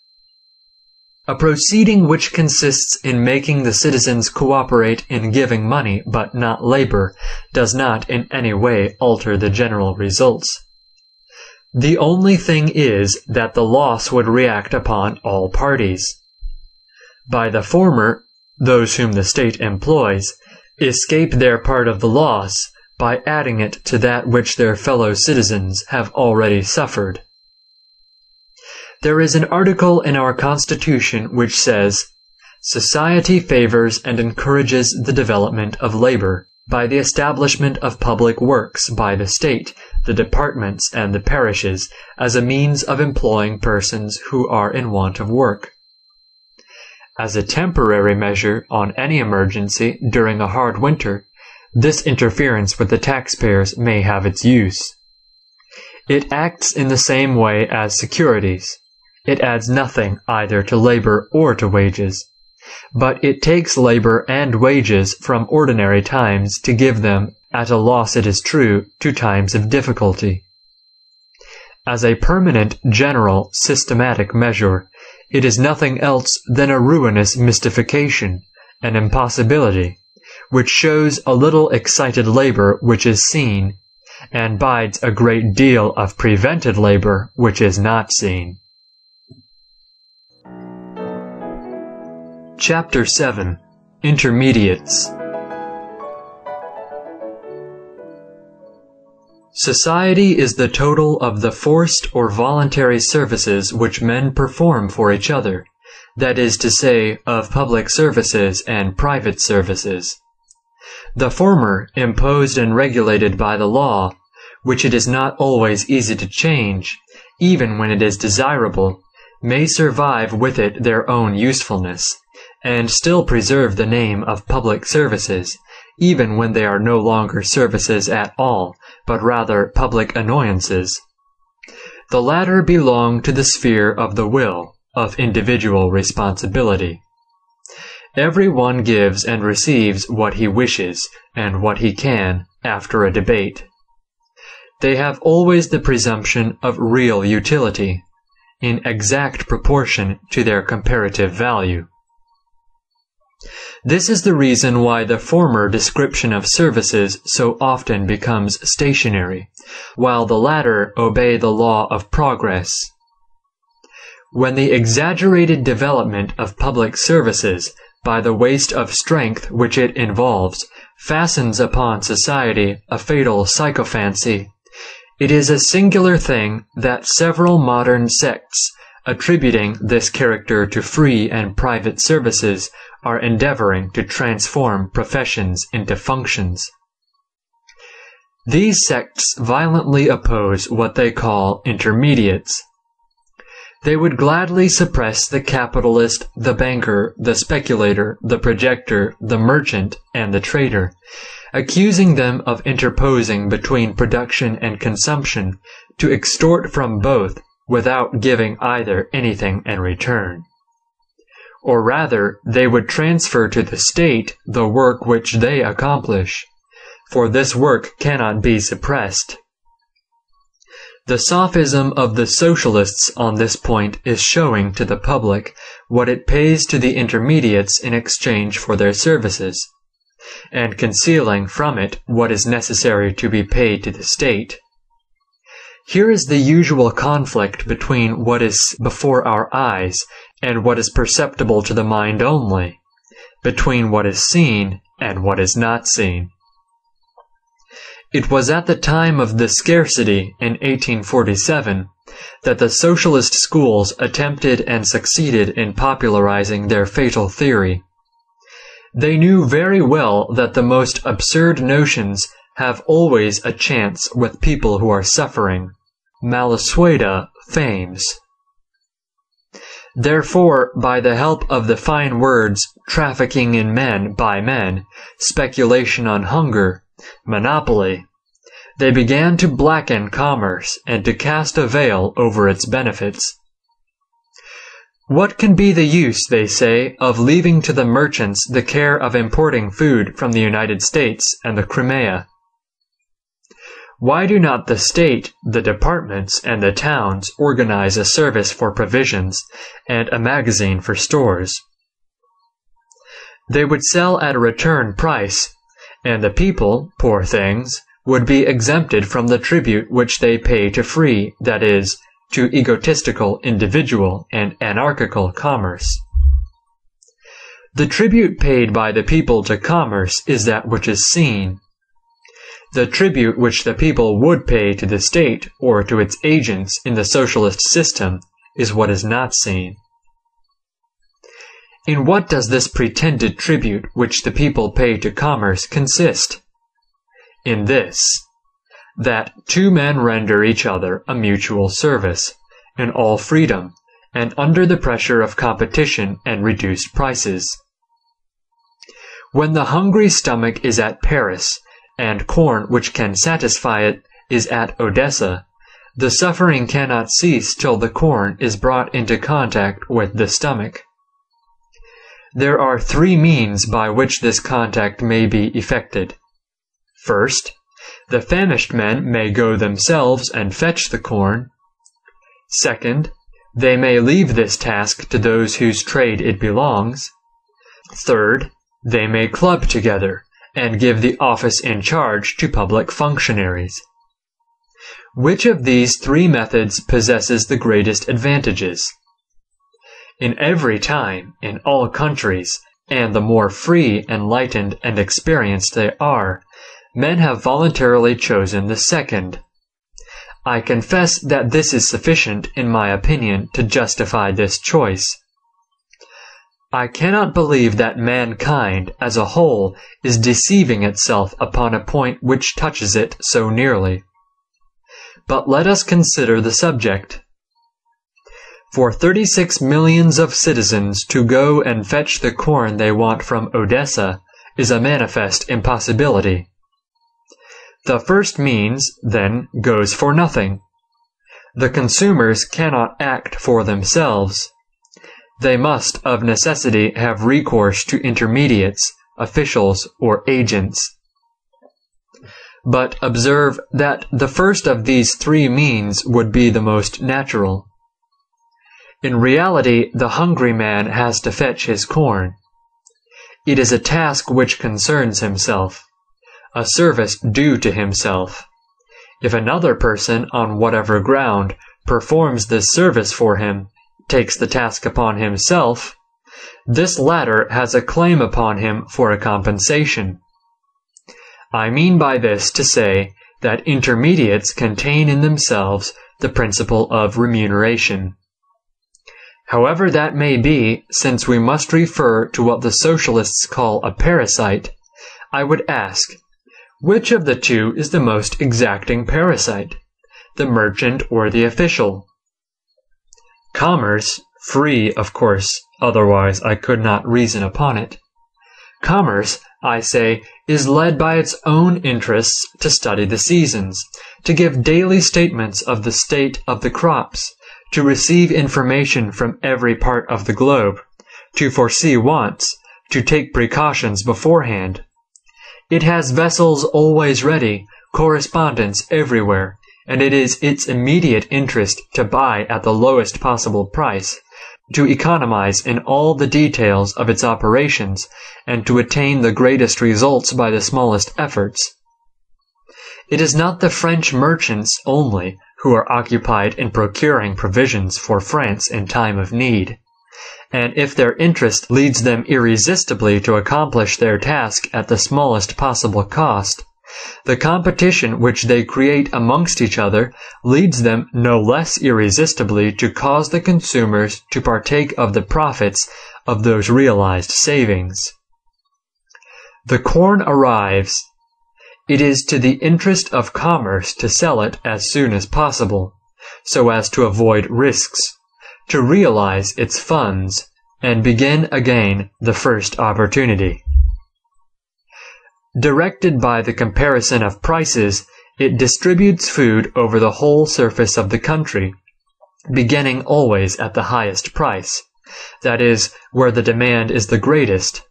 A proceeding which consists in making the citizens cooperate in giving money but not labor does not in any way alter the general results. The only thing is that the loss would react upon all parties. By the former, those whom the state employs escape their part of the loss by adding it to that which their fellow citizens have already suffered. There is an article in our Constitution which says, "Society favors and encourages the development of labor by the establishment of public works by the state, the departments, and the parishes as a means of employing persons who are in want of work." As a temporary measure on any emergency during a hard winter, this interference with the taxpayers may have its use. It acts in the same way as securities. It adds nothing either to labor or to wages, but it takes labor and wages from ordinary times to give them, at a loss it is true, to times of difficulty. As a permanent, general, systematic measure, it is nothing else than a ruinous mystification, an impossibility, which shows a little excited labor which is seen, and bides a great deal of prevented labor which is not seen. Chapter 7. Intermediates. Society is the total of the forced or voluntary services which men perform for each other, that is to say, of public services and private services. The former, imposed and regulated by the law, which it is not always easy to change, even when it is desirable, may survive with it their own usefulness, and still preserve the name of public services, even when they are no longer services at all, but rather public annoyances. The latter belong to the sphere of the will, of individual responsibility. Every one gives and receives what he wishes, and what he can, after a debate. They have always the presumption of real utility, in exact proportion to their comparative value. This is the reason why the former description of services so often becomes stationary, while the latter obey the law of progress. When the exaggerated development of public services, by the waste of strength which it involves, fastens upon society a fatal sycophancy, it is a singular thing that several modern sects, attributing this character to free and private services, are endeavoring to transform professions into functions. These sects violently oppose what they call intermediates. They would gladly suppress the capitalist, the banker, the speculator, the projector, the merchant, and the trader, accusing them of interposing between production and consumption to extort from both without giving either anything in return. Or rather, they would transfer to the state the work which they accomplish, for this work cannot be suppressed. The sophism of the socialists on this point is showing to the public what it pays to the intermediates in exchange for their services, and concealing from it what is necessary to be paid to the state. Here is the usual conflict between what is before our eyes and what is perceptible to the mind only, between what is seen and what is not seen. It was at the time of the Scarcity in 1847 that the socialist schools attempted and succeeded in popularizing their fatal theory. They knew very well that the most absurd notions have always a chance with people who are suffering. Malisueta fames. Therefore, by the help of the fine words trafficking in men by men, speculation on hunger, monopoly, they began to blacken commerce and to cast a veil over its benefits. What can be the use, they say, of leaving to the merchants the care of importing food from the United States and the Crimea? Why do not the state, the departments, and the towns organize a service for provisions and a magazine for stores? They would sell at a return price, and the people, poor things, would be exempted from the tribute which they pay to free, that is, to egotistical, individual, and anarchical commerce. The tribute paid by the people to commerce is that which is seen. The tribute which the people would pay to the state or to its agents in the socialist system is what is not seen. In what does this pretended tribute which the people pay to commerce consist? In this, that two men render each other a mutual service, in all freedom, and under the pressure of competition and reduced prices. When the hungry stomach is at Paris, and corn which can satisfy it is at Odessa, the suffering cannot cease till the corn is brought into contact with the stomach. There are three means by which this contact may be effected. First, the famished men may go themselves and fetch the corn. Second, they may leave this task to those whose trade it belongs. Third, they may club together and give the office in charge to public functionaries. Which of these three methods possesses the greatest advantages? In every time, in all countries, and the more free, enlightened, and experienced they are, men have voluntarily chosen the second. I confess that this is sufficient, in my opinion, to justify this choice. I cannot believe that mankind, as a whole, is deceiving itself upon a point which touches it so nearly. But let us consider the subject. For 36 millions of citizens to go and fetch the corn they want from Odessa is a manifest impossibility. The first means, then, goes for nothing. The consumers cannot act for themselves. They must, of necessity, have recourse to intermediates, officials, or agents. But observe that the first of these three means would be the most natural. In reality, the hungry man has to fetch his corn. It is a task which concerns himself, a service due to himself. If another person, on whatever ground, performs this service for him, takes the task upon himself, this latter has a claim upon him for a compensation. I mean by this to say that intermediates contain in themselves the principle of remuneration. However that may be, since we must refer to what the socialists call a parasite, I would ask, which of the two is the most exacting parasite, the merchant or the official? Commerce, free, of course, otherwise I could not reason upon it. Commerce, I say, is led by its own interests to study the seasons, to give daily statements of the state of the crops, to receive information from every part of the globe, to foresee wants, to take precautions beforehand. It has vessels always ready, correspondence everywhere, and it is its immediate interest to buy at the lowest possible price, to economize in all the details of its operations, and to attain the greatest results by the smallest efforts. It is not the French merchants only who are occupied in procuring provisions for France in time of need, and if their interest leads them irresistibly to accomplish their task at the smallest possible cost, the competition which they create amongst each other leads them no less irresistibly to cause the consumers to partake of the profits of those realized savings. The corn arrives. It is to the interest of commerce to sell it as soon as possible, so as to avoid risks, to realize its funds, and begin again the first opportunity. Directed by the comparison of prices, it distributes food over the whole surface of the country, beginning always at the highest price, that is, where the demand is the greatest.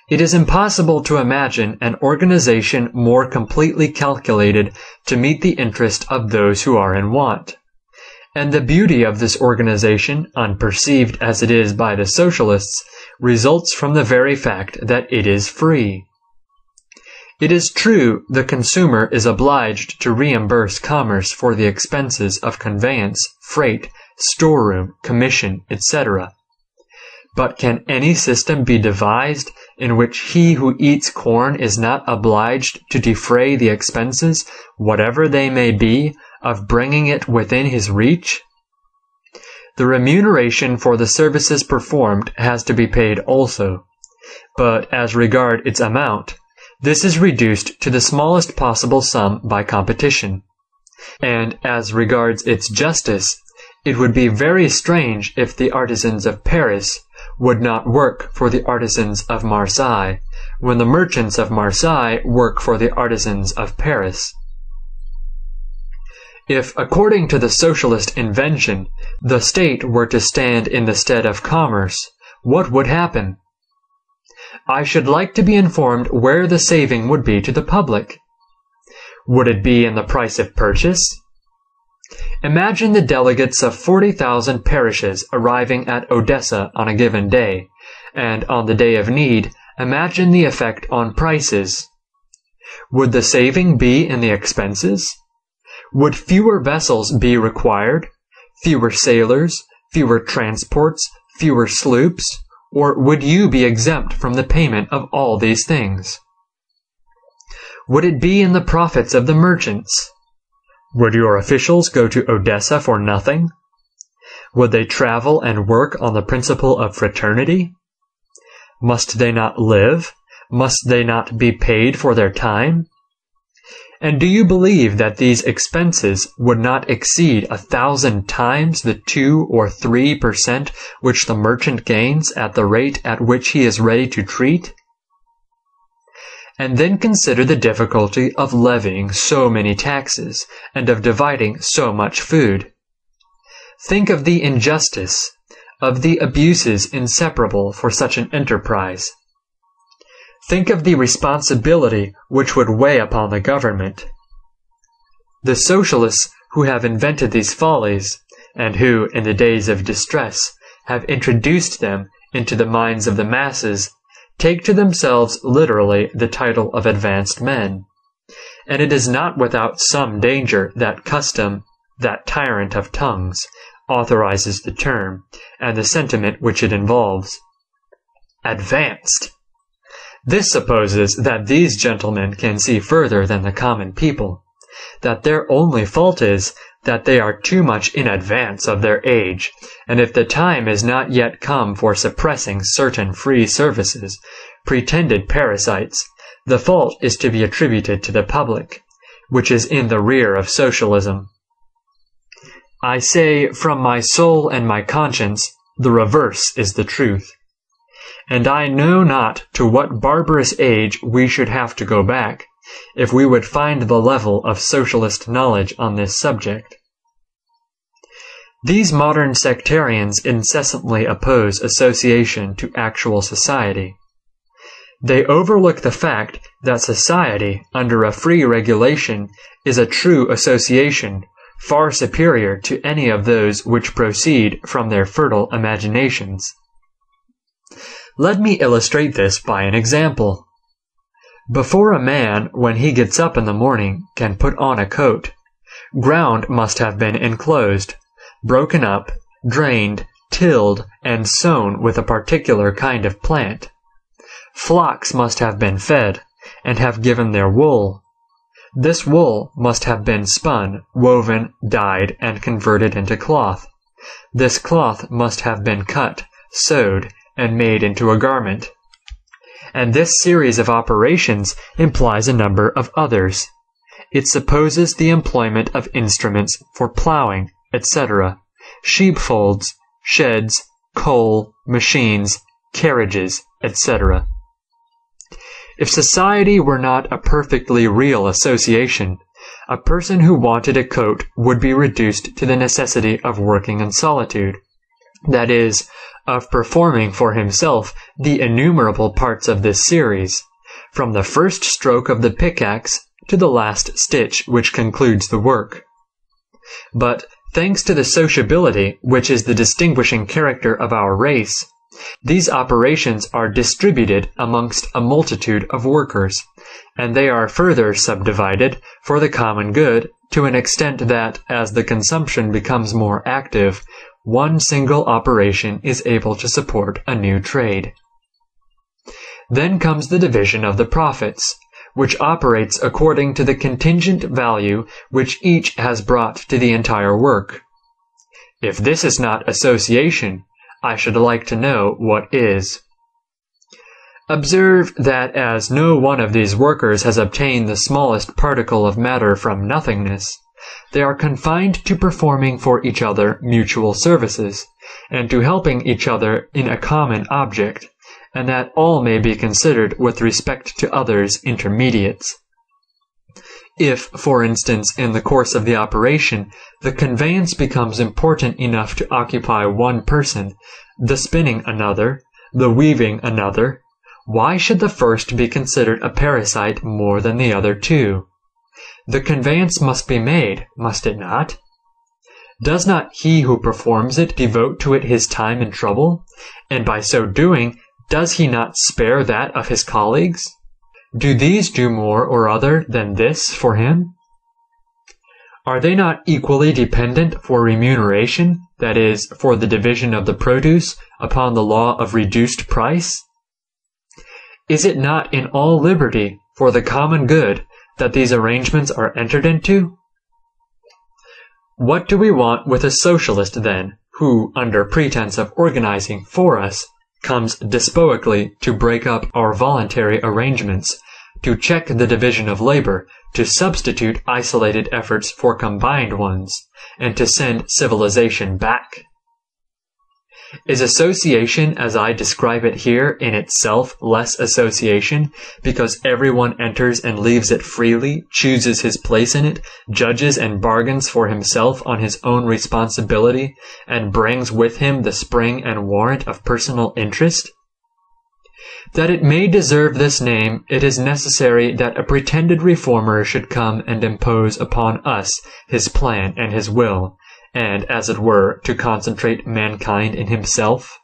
It is impossible to imagine an organization more completely calculated to meet the interest of those who are in want. And the beauty of this organization, unperceived as it is by the socialists, results from the very fact that it is free. It is true the consumer is obliged to reimburse commerce for the expenses of conveyance, freight, storeroom, commission, etc. But can any system be devised in which he who eats corn is not obliged to defray the expenses, whatever they may be, of bringing it within his reach? The remuneration for the services performed has to be paid also, but as regard its amount, this is reduced to the smallest possible sum by competition, and as regards its justice, it would be very strange if the artisans of Paris would not work for the artisans of Marseille, when the merchants of Marseille work for the artisans of Paris. If, according to the socialist invention, the state were to stand in the stead of commerce, what would happen? I should like to be informed where the saving would be to the public. Would it be in the price of purchase? Imagine the delegates of 40,000 parishes arriving at Odessa on a given day, and on the day of need, imagine the effect on prices. Would the saving be in the expenses? Would fewer vessels be required, fewer sailors, fewer transports, fewer sloops, or would you be exempt from the payment of all these things? Would it be in the profits of the merchants? Would your officials go to Odessa for nothing? Would they travel and work on the principle of fraternity? Must they not live? Must they not be paid for their time? And do you believe that these expenses would not exceed 1,000 times the 2 or 3% which the merchant gains at the rate at which he is ready to treat? And then consider the difficulty of levying so many taxes, and of dividing so much food. Think of the injustice, of the abuses inseparable for such an enterprise. Think of the responsibility which would weigh upon the government. The socialists who have invented these follies, and who, in the days of distress, have introduced them into the minds of the masses, take to themselves literally the title of advanced men. And it is not without some danger that custom, that tyrant of tongues, authorizes the term, and the sentiment which it involves. Advanced! This supposes that these gentlemen can see further than the common people, that their only fault is that they are too much in advance of their age, and if the time is not yet come for suppressing certain free services, pretended parasites, the fault is to be attributed to the public, which is in the rear of socialism. I say, from my soul and my conscience, the reverse is the truth. And I know not to what barbarous age we should have to go back, if we would find the level of socialist knowledge on this subject. These modern sectarians incessantly oppose association to actual society. They overlook the fact that society, under a free regulation, is a true association, far superior to any of those which proceed from their fertile imaginations. Let me illustrate this by an example. Before a man, when he gets up in the morning, can put on a coat, ground must have been enclosed, broken up, drained, tilled, and sown with a particular kind of plant. Flocks must have been fed, and have given their wool. This wool must have been spun, woven, dyed, and converted into cloth. This cloth must have been cut, sewed, and made into a garment. And this series of operations implies a number of others. It supposes the employment of instruments for plowing, etc., sheepfolds, sheds, coal, machines, carriages, etc. If society were not a perfectly real association, a person who wanted a coat would be reduced to the necessity of working in solitude, that is, of performing for himself the innumerable parts of this series, from the first stroke of the pickaxe to the last stitch which concludes the work. But, thanks to the sociability which is the distinguishing character of our race, these operations are distributed amongst a multitude of workers, and they are further subdivided for the common good to an extent that, as the consumption becomes more active, one single operation is able to support a new trade. Then comes the division of the profits, which operates according to the contingent value which each has brought to the entire work. If this is not association, I should like to know what is. Observe that as no one of these workers has obtained the smallest particle of matter from nothingness, they are confined to performing for each other mutual services, and to helping each other in a common object, and that all may be considered with respect to others intermediates. If, for instance, in the course of the operation, the conveyance becomes important enough to occupy one person, the spinning another, the weaving another, why should the first be considered a parasite more than the other two? The conveyance must be made, must it not? Does not he who performs it devote to it his time and trouble? And by so doing, does he not spare that of his colleagues? Do these do more or other than this for him? Are they not equally dependent for remuneration, that is, for the division of the produce, upon the law of reduced price? Is it not in all liberty, for the common good, that these arrangements are entered into? What do we want with a socialist, then, who, under pretense of organizing for us, comes despotically to break up our voluntary arrangements, to check the division of labor, to substitute isolated efforts for combined ones, and to send civilization back? Is association as I describe it here in itself less association, because everyone enters and leaves it freely, chooses his place in it, judges and bargains for himself on his own responsibility, and brings with him the spring and warrant of personal interest? That it may deserve this name, it is necessary that a pretended reformer should come and impose upon us his plan and his will, and, as it were, to concentrate mankind in himself?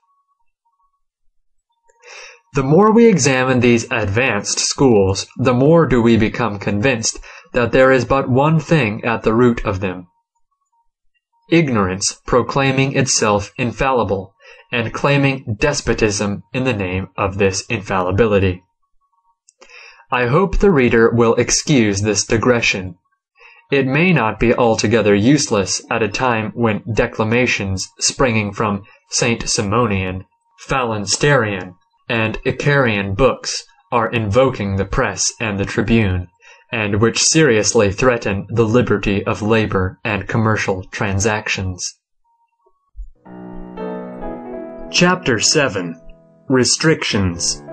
The more we examine these advanced schools, the more do we become convinced that there is but one thing at the root of them: ignorance proclaiming itself infallible, and claiming despotism in the name of this infallibility. I hope the reader will excuse this digression. It may not be altogether useless at a time when declamations springing from Saint Simonian, Phalansterian, and Icarian books are invoking the press and the tribune, and which seriously threaten the liberty of labor and commercial transactions. Chapter 7. Restrictions.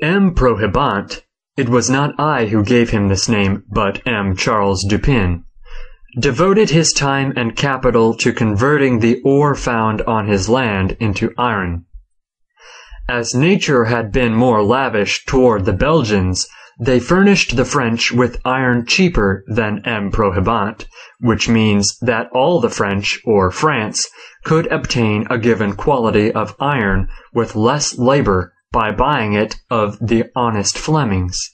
M. prohibant, it was not I who gave him this name, but M. Charles Dupin, devoted his time and capital to converting the ore found on his land into iron. As nature had been more lavish toward the Belgians, they furnished the French with iron cheaper than M. Prohibant, which means that all the French, or France, could obtain a given quality of iron with less labor by buying it of the honest Flemings.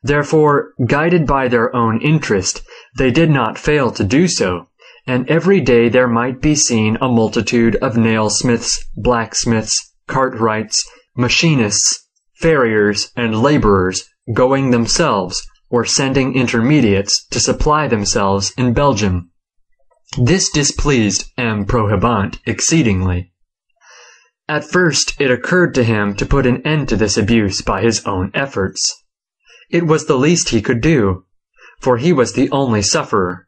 Therefore, guided by their own interest, they did not fail to do so, and every day there might be seen a multitude of nailsmiths, blacksmiths, cartwrights, machinists, farriers, and laborers going themselves or sending intermediates to supply themselves in Belgium. This displeased M. Prohibant exceedingly. At first it occurred to him to put an end to this abuse by his own efforts. It was the least he could do, for he was the only sufferer.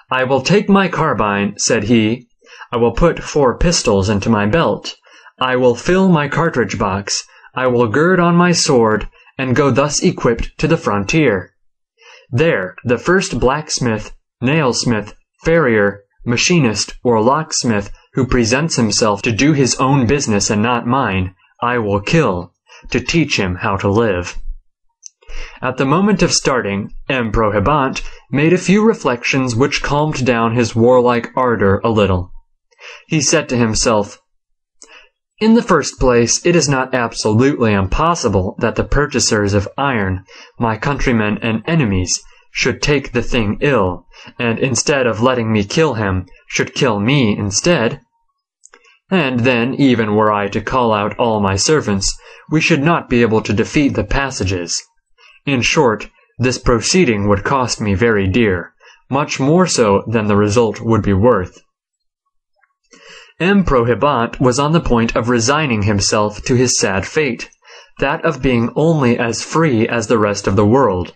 "I will take my carbine," said he. "I will put 4 pistols into my belt. I will fill my cartridge box. I will gird on my sword, and go thus equipped to the frontier. There, the first blacksmith, nailsmith, farrier, machinist, or locksmith who presents himself to do his own business and not mine, I will kill, to teach him how to live." At the moment of starting, M. Prohibant made a few reflections which calmed down his warlike ardor a little. He said to himself, "In the first place, it is not absolutely impossible that the purchasers of iron, my countrymen and enemies, should take the thing ill, and instead of letting me kill him, should kill me instead. And then, even were I to call out all my servants, we should not be able to defeat the passages. In short, this proceeding would cost me very dear, much more so than the result would be worth." M. Prohibant was on the point of resigning himself to his sad fate, that of being only as free as the rest of the world,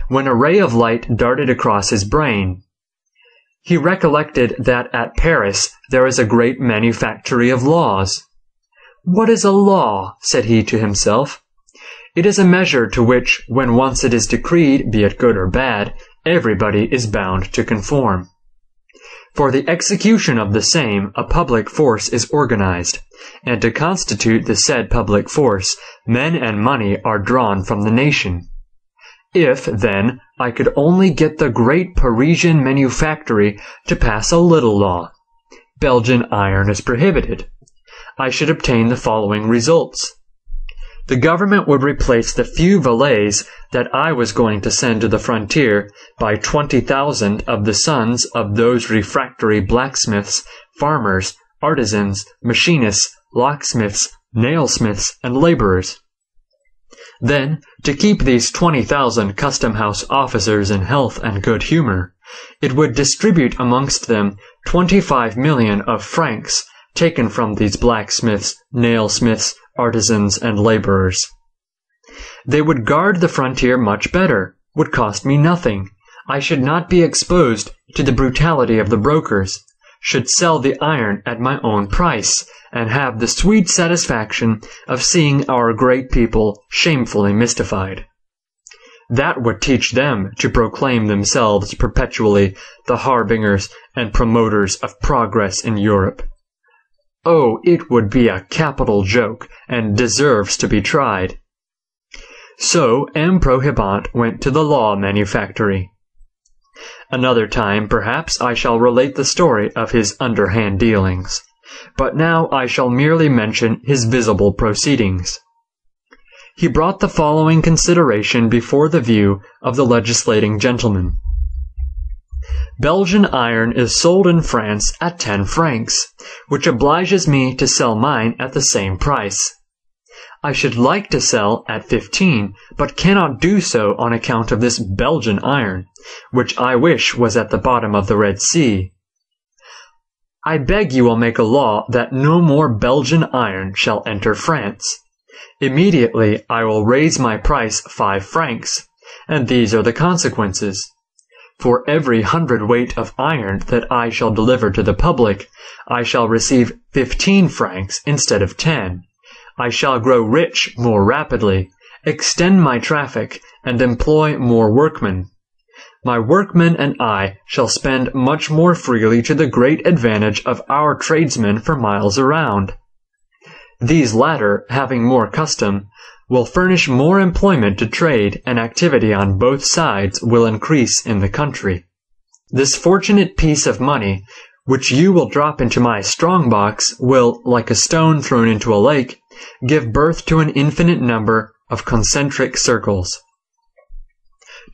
when a ray of light darted across his brain. He recollected that at Paris there is a great manufactory of laws. "What is a law?" said he to himself. "It is a measure to which, when once it is decreed, be it good or bad, everybody is bound to conform. For the execution of the same, a public force is organized, and to constitute the said public force, men and money are drawn from the nation. If, then, I could only get the great Parisian manufactory to pass a little law, Belgian iron is prohibited, I should obtain the following results. The government would replace the few valets that I was going to send to the frontier by 20,000 of the sons of those refractory blacksmiths, farmers, artisans, machinists, locksmiths, nailsmiths, and laborers. Then, to keep these 20,000 custom-house officers in health and good humor, it would distribute amongst them 25 million of francs taken from these blacksmiths, nailsmiths, artisans, and laborers. They would guard the frontier much better, would cost me nothing. I should not be exposed to the brutality of the brokers, should sell the iron at my own price, and have the sweet satisfaction of seeing our great people shamefully mystified. That would teach them to proclaim themselves perpetually the harbingers and promoters of progress in Europe. Oh, it would be a capital joke, and deserves to be tried." So M. Prohibant went to the law manufactory. Another time, perhaps, I shall relate the story of his underhand dealings, but now I shall merely mention his visible proceedings. He brought the following consideration before the view of the legislating gentlemen. Belgian iron is sold in France at 10 francs, which obliges me to sell mine at the same price. I should like to sell at 15, but cannot do so on account of this Belgian iron, which I wish was at the bottom of the Red Sea. I beg you will make a law that no more Belgian iron shall enter France. Immediately I will raise my price 5 francs, and these are the consequences. For every 100 weight of iron that I shall deliver to the public, I shall receive 15 francs instead of 10. I shall grow rich more rapidly, extend my traffic, and employ more workmen. My workmen and I shall spend much more freely to the great advantage of our tradesmen for miles around. These latter, having more custom, will furnish more employment to trade, and activity on both sides will increase in the country. This fortunate piece of money, which you will drop into my strong-box, will, like a stone thrown into a lake, give birth to an infinite number of concentric circles.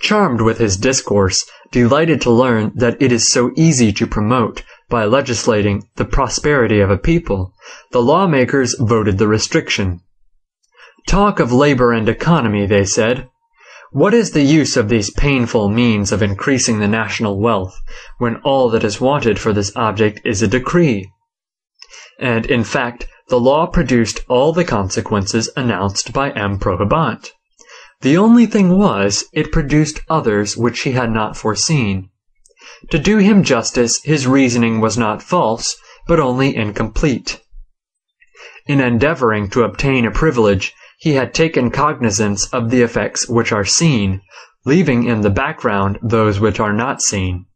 Charmed with his discourse, delighted to learn that it is so easy to promote, by legislating, the prosperity of a people, the lawmakers voted the restriction. Talk of labor and economy, they said. What is the use of these painful means of increasing the national wealth, when all that is wanted for this object is a decree? And, in fact, the law produced all the consequences announced by M. Prohibant. The only thing was, it produced others which he had not foreseen. To do him justice, his reasoning was not false, but only incomplete. In endeavoring to obtain a privilege, he had taken cognizance of the effects which are seen, leaving in the background those which are not seen.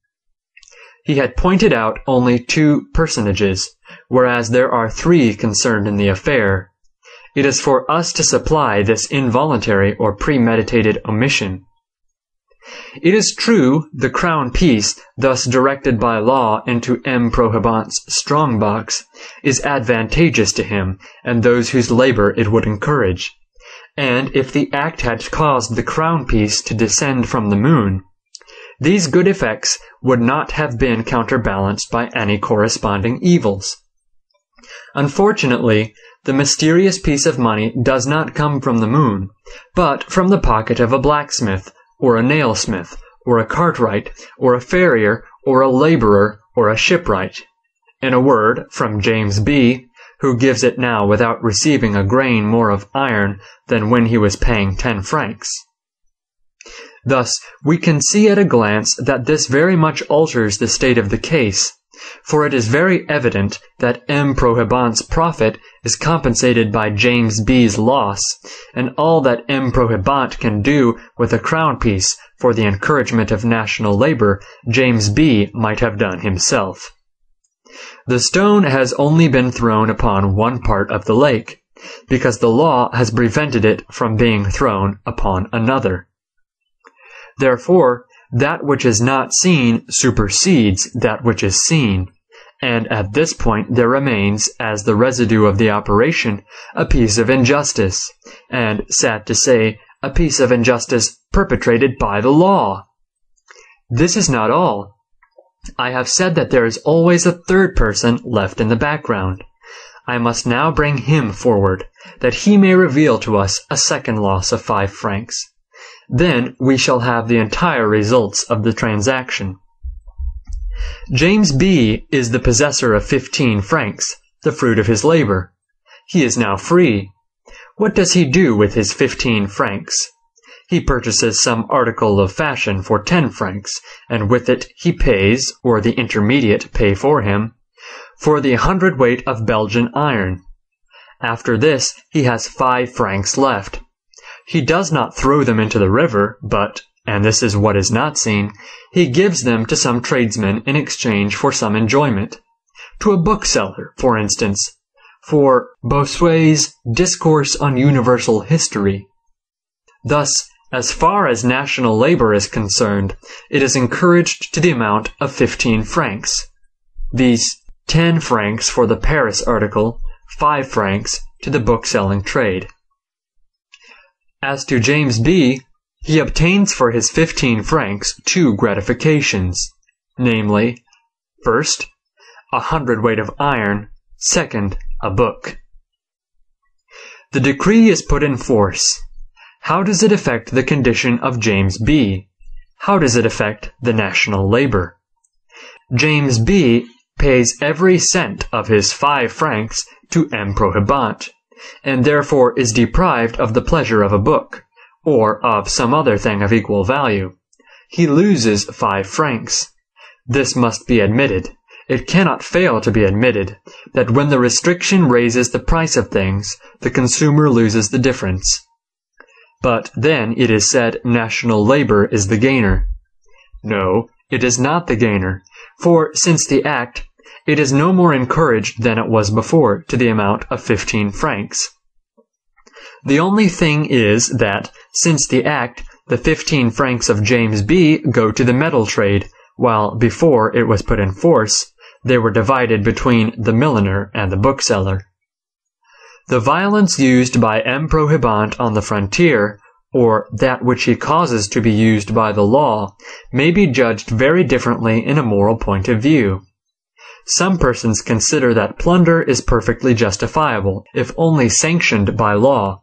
He had pointed out only 2 personages, whereas there are 3 concerned in the affair. It is for us to supply this involuntary or premeditated omission. It is true, the crown piece, thus directed by law into M. Prohibant's strong-box, is advantageous to him and those whose labor it would encourage. And if the act had caused the crown piece to descend from the moon, these good effects would not have been counterbalanced by any corresponding evils. Unfortunately, the mysterious piece of money does not come from the moon, but from the pocket of a blacksmith, or a nailsmith, or a cartwright, or a farrier, or a laborer, or a shipwright. In a word, from James B., who gives it now without receiving a grain more of iron than when he was paying 10 francs. Thus, we can see at a glance that this very much alters the state of the case, for it is very evident that M. Prohibant's profit is compensated by James B.'s loss, and all that M. Prohibant can do with a crown piece for the encouragement of national labor, James B. might have done himself. The stone has only been thrown upon one part of the lake, because the law has prevented it from being thrown upon another. Therefore, that which is not seen supersedes that which is seen, and at this point there remains, as the residue of the operation, a piece of injustice, and, sad to say, a piece of injustice perpetrated by the law. This is not all. I have said that there is always a 3rd person left in the background. I must now bring him forward, that he may reveal to us a second loss of 5 francs. Then we shall have the entire results of the transaction. James B. is the possessor of 15 francs, the fruit of his labor. He is now free. What does he do with his 15 francs? He purchases some article of fashion for 10 francs, and with it he pays, or the intermediate pay for him, for the 100-weight of Belgian iron. After this he has 5 francs left. He does not throw them into the river, but, and this is what is not seen, he gives them to some tradesman in exchange for some enjoyment. To a bookseller, for instance, for Bossuet's Discourse on Universal History. Thus, as far as national labor is concerned, it is encouraged to the amount of 15 francs. These 10 francs for the Paris article, 5 francs to the bookselling trade. As to James B., he obtains for his 15 francs 2 gratifications, namely, first, a 100-weight of iron, second, a book. The decree is put in force. How does it affect the condition of James B.? How does it affect the national labor? James B. pays every cent of his 5 francs to M. Prohibant, and therefore is deprived of the pleasure of a book, or of some other thing of equal value. He loses 5 francs. This must be admitted. It cannot fail to be admitted that when the restriction raises the price of things, the consumer loses the difference. But then it is said national labor is the gainer. No, it is not the gainer, for since the act, it is no more encouraged than it was before to the amount of 15 francs. The only thing is that, since the act, the 15 francs of James B. go to the metal trade, while before it was put in force, they were divided between the milliner and the bookseller. The violence used by M. Prohibant on the frontier, or that which he causes to be used by the law, may be judged very differently in a moral point of view. Some persons consider that plunder is perfectly justifiable, if only sanctioned by law.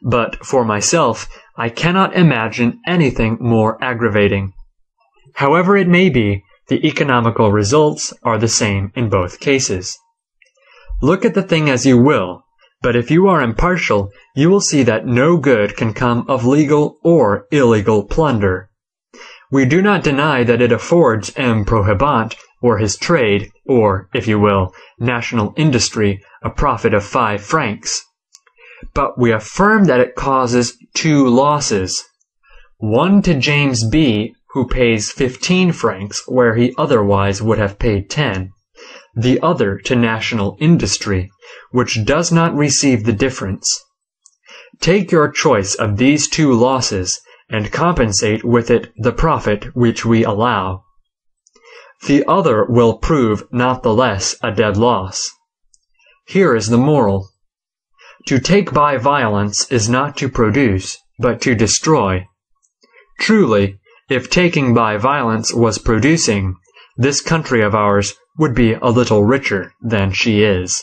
But for myself, I cannot imagine anything more aggravating. However it may be, the economical results are the same in both cases. Look at the thing as you will, but if you are impartial, you will see that no good can come of legal or illegal plunder. We do not deny that it affords M. Prohibant, or his trade, or, if you will, national industry, a profit of 5 francs. But we affirm that it causes 2 losses. One to James B., who pays 15 francs where he otherwise would have paid 10. The other to national industry, which does not receive the difference. Take your choice of these 2 losses, and compensate with it the profit which we allow. The other will prove not the less a dead loss. Here is the moral. To take by violence is not to produce, but to destroy. Truly, if taking by violence was producing, this country of ours would be a little richer than she is.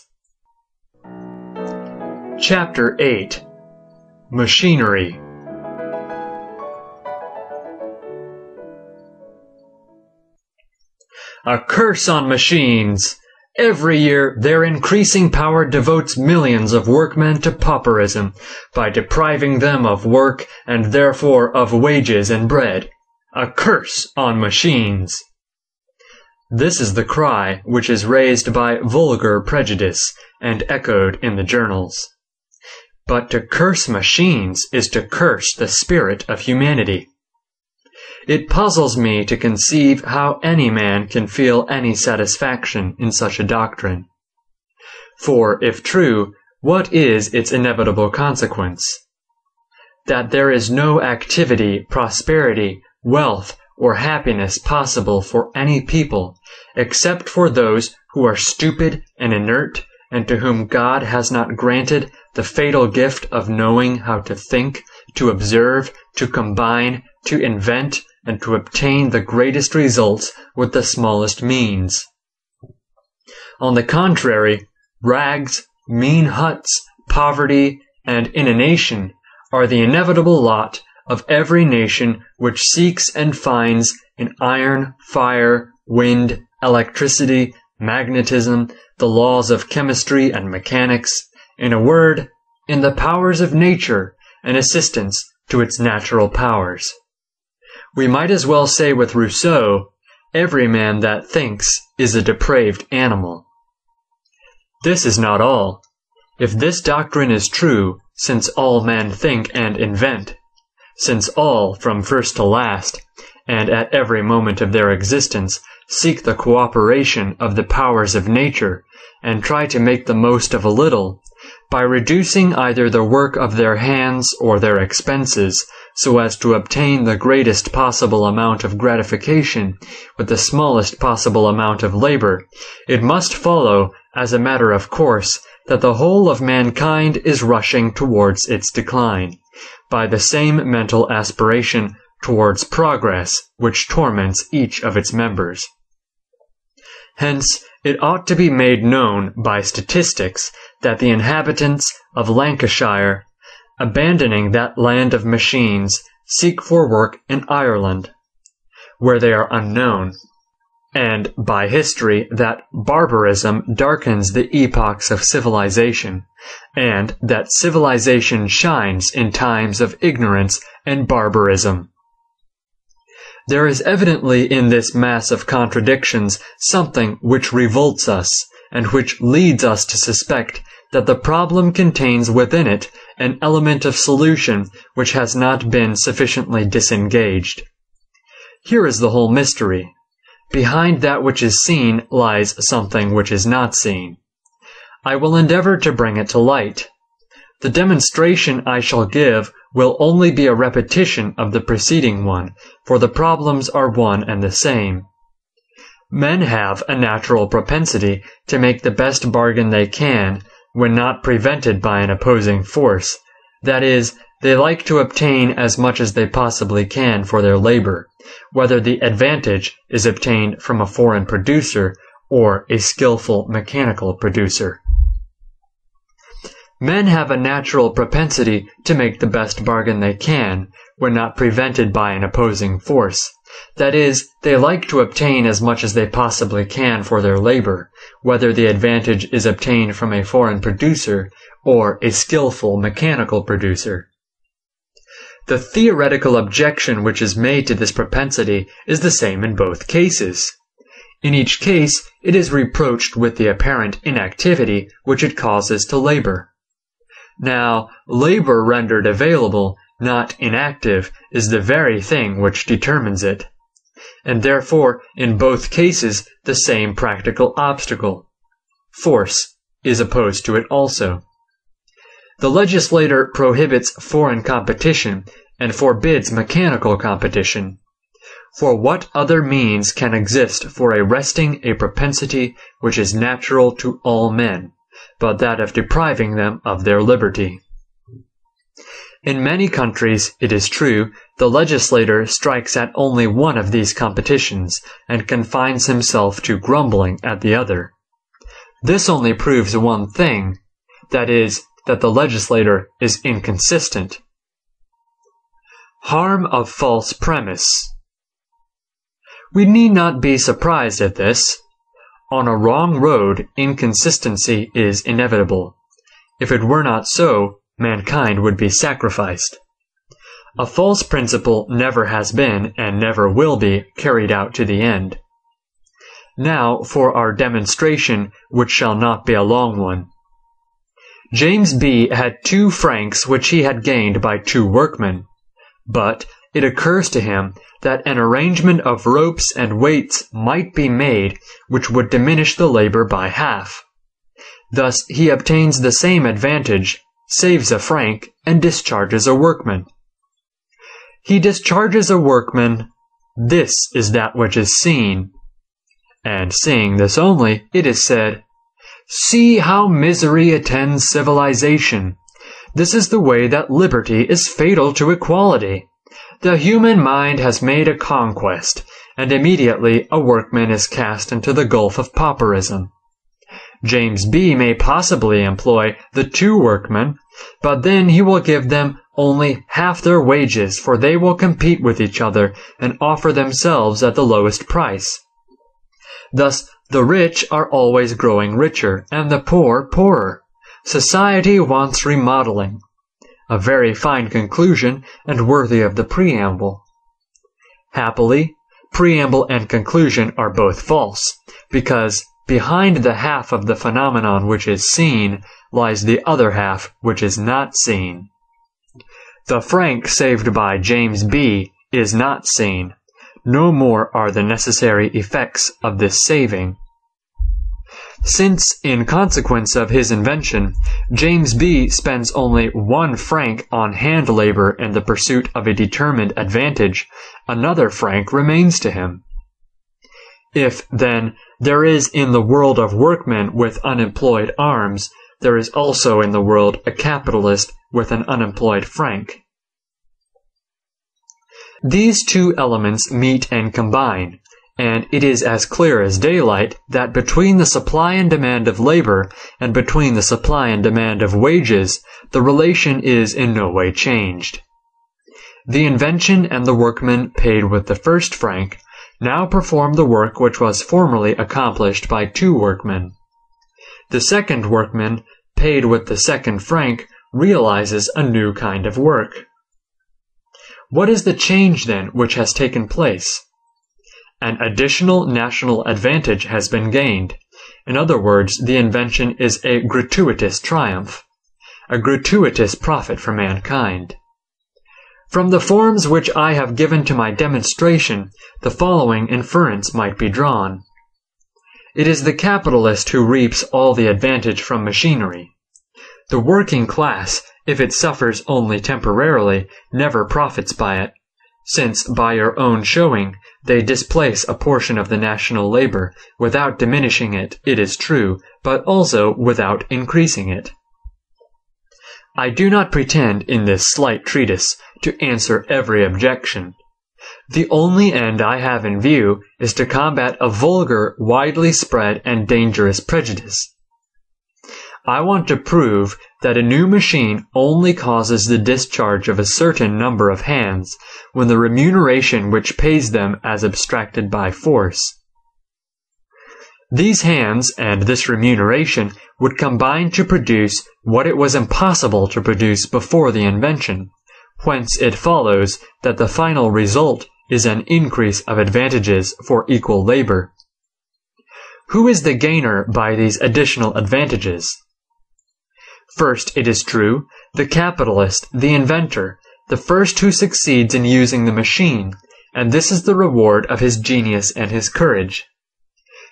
Chapter 8. Machinery. A curse on machines! Every year, their increasing power devotes millions of workmen to pauperism by depriving them of work and therefore of wages and bread. A curse on machines! This is the cry which is raised by vulgar prejudice and echoed in the journals. But to curse machines is to curse the spirit of humanity. It puzzles me to conceive how any man can feel any satisfaction in such a doctrine. For, if true, what is its inevitable consequence? That there is no activity, prosperity, wealth, or happiness possible for any people, except for those who are stupid and inert, and to whom God has not granted the fatal gift of knowing how to think, to observe, to combine, to invent, and to obtain the greatest results with the smallest means. On the contrary, rags, mean huts, poverty, and inanition are the inevitable lot of every nation which seeks and finds in iron, fire, wind, electricity, magnetism, the laws of chemistry and mechanics, in a word, in the powers of nature, an assistance to its natural powers. We might as well say with Rousseau, every man that thinks is a depraved animal. This is not all. If this doctrine is true, since all men think and invent, since all, from first to last, and at every moment of their existence, seek the cooperation of the powers of nature, and try to make the most of a little, by reducing either the work of their hands or their expenses, so as to obtain the greatest possible amount of gratification with the smallest possible amount of labor, it must follow, as a matter of course, that the whole of mankind is rushing towards its decline, by the same mental aspiration towards progress which torments each of its members. Hence, it ought to be made known by statistics that the inhabitants of Lancashire, abandoning that land of machines, seek for work in Ireland, where they are unknown, and by history that barbarism darkens the epochs of civilization, and that civilization shines in times of ignorance and barbarism. There is evidently in this mass of contradictions something which revolts us, and which leads us to suspect that the problem contains within it an element of solution which has not been sufficiently disengaged. Here is the whole mystery. Behind that which is seen lies something which is not seen. I will endeavor to bring it to light. The demonstration I shall give will only be a repetition of the preceding one, for the problems are one and the same. Men have a natural propensity to make the best bargain they can when not prevented by an opposing force. That is, they like to obtain as much as they possibly can for their labor, whether the advantage is obtained from a foreign producer or a skillful mechanical producer. Men have a natural propensity to make the best bargain they can when not prevented by an opposing force. That is, they like to obtain as much as they possibly can for their labor, whether the advantage is obtained from a foreign producer or a skillful mechanical producer. The theoretical objection which is made to this propensity is the same in both cases. In each case, it is reproached with the apparent inactivity which it causes to labor. Now, labor rendered available, not inactive, is the very thing which determines it, and therefore, in both cases, the same practical obstacle, force, is opposed to it also. The legislator prohibits foreign competition and forbids mechanical competition. For what other means can exist for arresting a propensity which is natural to all men, but that of depriving them of their liberty? In many countries, it is true, the legislator strikes at only one of these competitions and confines himself to grumbling at the other. This only proves one thing, that is, that the legislator is inconsistent. Harm of false premise. We need not be surprised at this. On a wrong road, inconsistency is inevitable. If it were not so, mankind would be sacrificed. A false principle never has been and never will be carried out to the end. Now for our demonstration, which shall not be a long one. James B. had 2 francs which he had gained by 2 workmen, but it occurs to him that an arrangement of ropes and weights might be made which would diminish the labor by half. Thus he obtains the same advantage, saves a franc, and discharges a workman. He discharges a workman. This is that which is seen. And seeing this only, it is said, "See how misery attends civilization. This is the way that liberty is fatal to equality. The human mind has made a conquest, and immediately a workman is cast into the gulf of pauperism. James B. may possibly employ the 2 workmen, but then he will give them only half their wages, for they will compete with each other and offer themselves at the lowest price. Thus, the rich are always growing richer, and the poor poorer. Society wants remodeling." A very fine conclusion, and worthy of the preamble. Happily, preamble and conclusion are both false, because behind the half of the phenomenon which is seen lies the other half which is not seen. The franc saved by James B. is not seen. No more are the necessary effects of this saving. Since, in consequence of his invention, James B. spends only 1 franc on hand labor in the pursuit of a determined advantage, another franc remains to him. If, then, there is in the world of workmen with unemployed arms, there is also in the world a capitalist with an unemployed franc. These 2 elements meet and combine, and it is as clear as daylight that between the supply and demand of labor and between the supply and demand of wages, the relation is in no way changed. The invention and the workman paid with the 1st franc now perform the work which was formerly accomplished by 2 workmen. The 2nd workman, paid with the 2nd franc, realizes a new kind of work. What is the change, then, which has taken place? An additional national advantage has been gained. In other words, the invention is a gratuitous triumph. a gratuitous profit for mankind. From the forms which I have given to my demonstration, the following inference might be drawn. It is the capitalist who reaps all the advantage from machinery. The working class, if it suffers only temporarily, never profits by it, since by your own showing they displace a portion of the national labor without diminishing it, it is true, but also without increasing it. I do not pretend in this slight treatise to answer every objection. The only end I have in view is to combat a vulgar, widely spread, and dangerous prejudice. I want to prove that a new machine only causes the discharge of a certain number of hands when the remuneration which pays them as abstracted by force. These hands and this remuneration would combine to produce what it was impossible to produce before the invention, whence it follows that the final result is an increase of advantages for equal labor. Who is the gainer by these additional advantages? First, it is true, the capitalist, the inventor, the first who succeeds in using the machine, and this is the reward of his genius and his courage.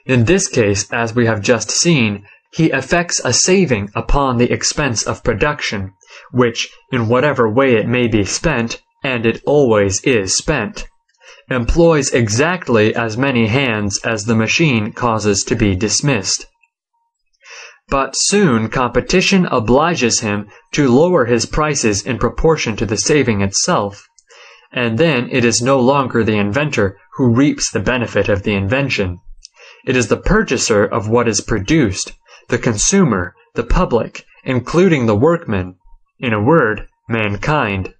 In this case, as we have just seen, he effects a saving upon the expense of production, which, in whatever way it may be spent, and it always is spent, employs exactly as many hands as the machine causes to be dismissed. But soon competition obliges him to lower his prices in proportion to the saving itself, and then it is no longer the inventor who reaps the benefit of the invention. It is the purchaser of what is produced, the consumer, the public, including the workman, in a word, mankind.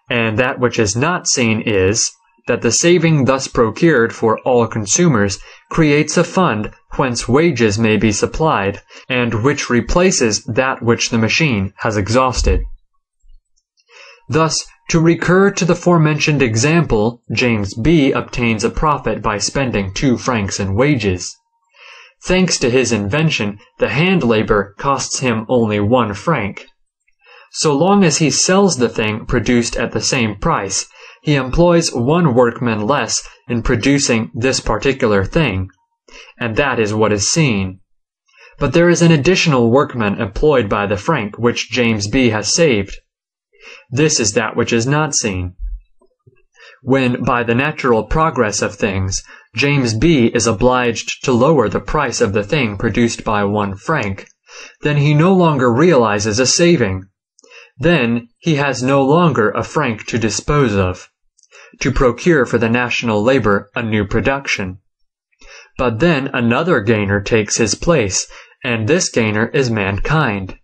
And that which is not seen is that the saving thus procured for all consumers creates a fund whence wages may be supplied, and which replaces that which the machine has exhausted. Thus, to recur to the forementioned example, James B. obtains a profit by spending 2 francs in wages. Thanks to his invention, the hand labor costs him only 1 franc. So long as he sells the thing produced at the same price, he employs 1 workman less in producing this particular thing, and that is what is seen. But there is an additional workman employed by the franc which James B. has saved. This is that which is not seen. When, by the natural progress of things, James B. is obliged to lower the price of the thing produced by 1 franc, then he no longer realizes a saving. Then he has no longer a franc to dispose of, to procure for the national labor a new production. But then another gainer takes his place, and this gainer is mankind.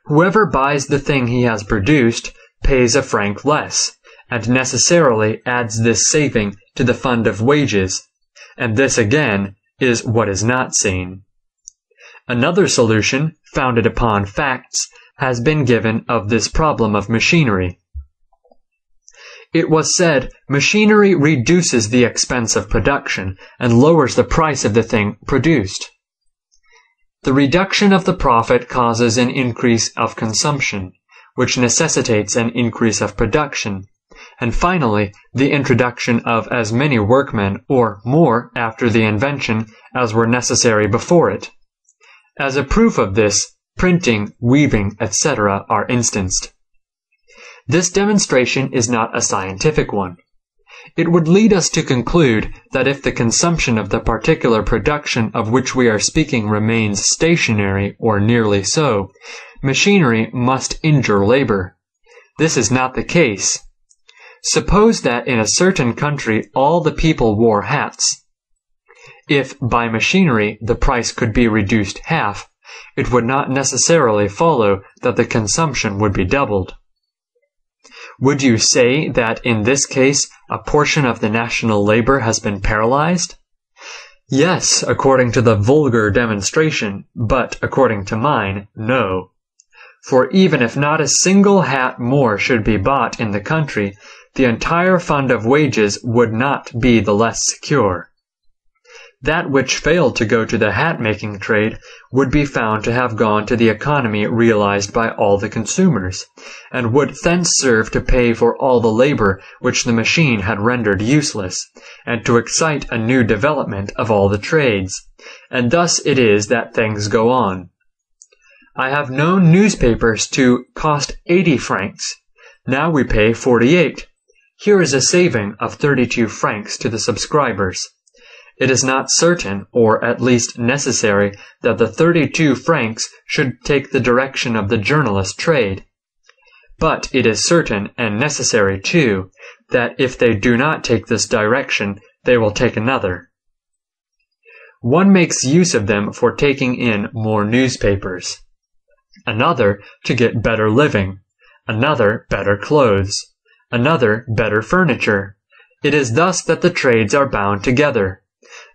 Whoever buys the thing he has produced pays a franc less, and necessarily adds this saving to the fund of wages, and this again is what is not seen. Another solution, founded upon facts, has been given of this problem of machinery. It was said, machinery reduces the expense of production and lowers the price of the thing produced. The reduction of the profit causes an increase of consumption, which necessitates an increase of production, and finally, the introduction of as many workmen or more after the invention as were necessary before it. As a proof of this, printing, weaving, etc. are instanced. This demonstration is not a scientific one. It would lead us to conclude that if the consumption of the particular production of which we are speaking remains stationary or nearly so, machinery must injure labor. This is not the case. Suppose that in a certain country all the people wore hats. If by machinery the price could be reduced half, it would not necessarily follow that the consumption would be doubled. Would you say that in this case a portion of the national labor has been paralyzed? Yes, according to the vulgar demonstration, but according to mine, no. For even if not a single hat more should be bought in the country, the entire fund of wages would not be the less secure. That which failed to go to the hat-making trade would be found to have gone to the economy realized by all the consumers, and would thence serve to pay for all the labor which the machine had rendered useless, and to excite a new development of all the trades. And thus it is that things go on. I have known newspapers to cost 80 francs. Now we pay 48. Here is a saving of 32 francs to the subscribers. It is not certain, or at least necessary, that the 32 francs should take the direction of the journalist trade. But it is certain, and necessary too, that if they do not take this direction, they will take another. One makes use of them for taking in more newspapers, another to get better living, another better clothes, another better furniture. It is thus that the trades are bound together.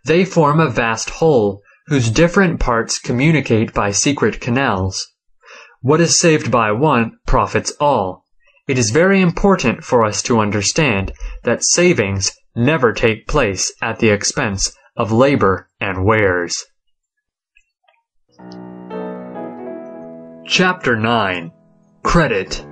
They form a vast whole, whose different parts communicate by secret canals. What is saved by one profits all. It is very important for us to understand that savings never take place at the expense of labor and wares. Chapter 9. Credit.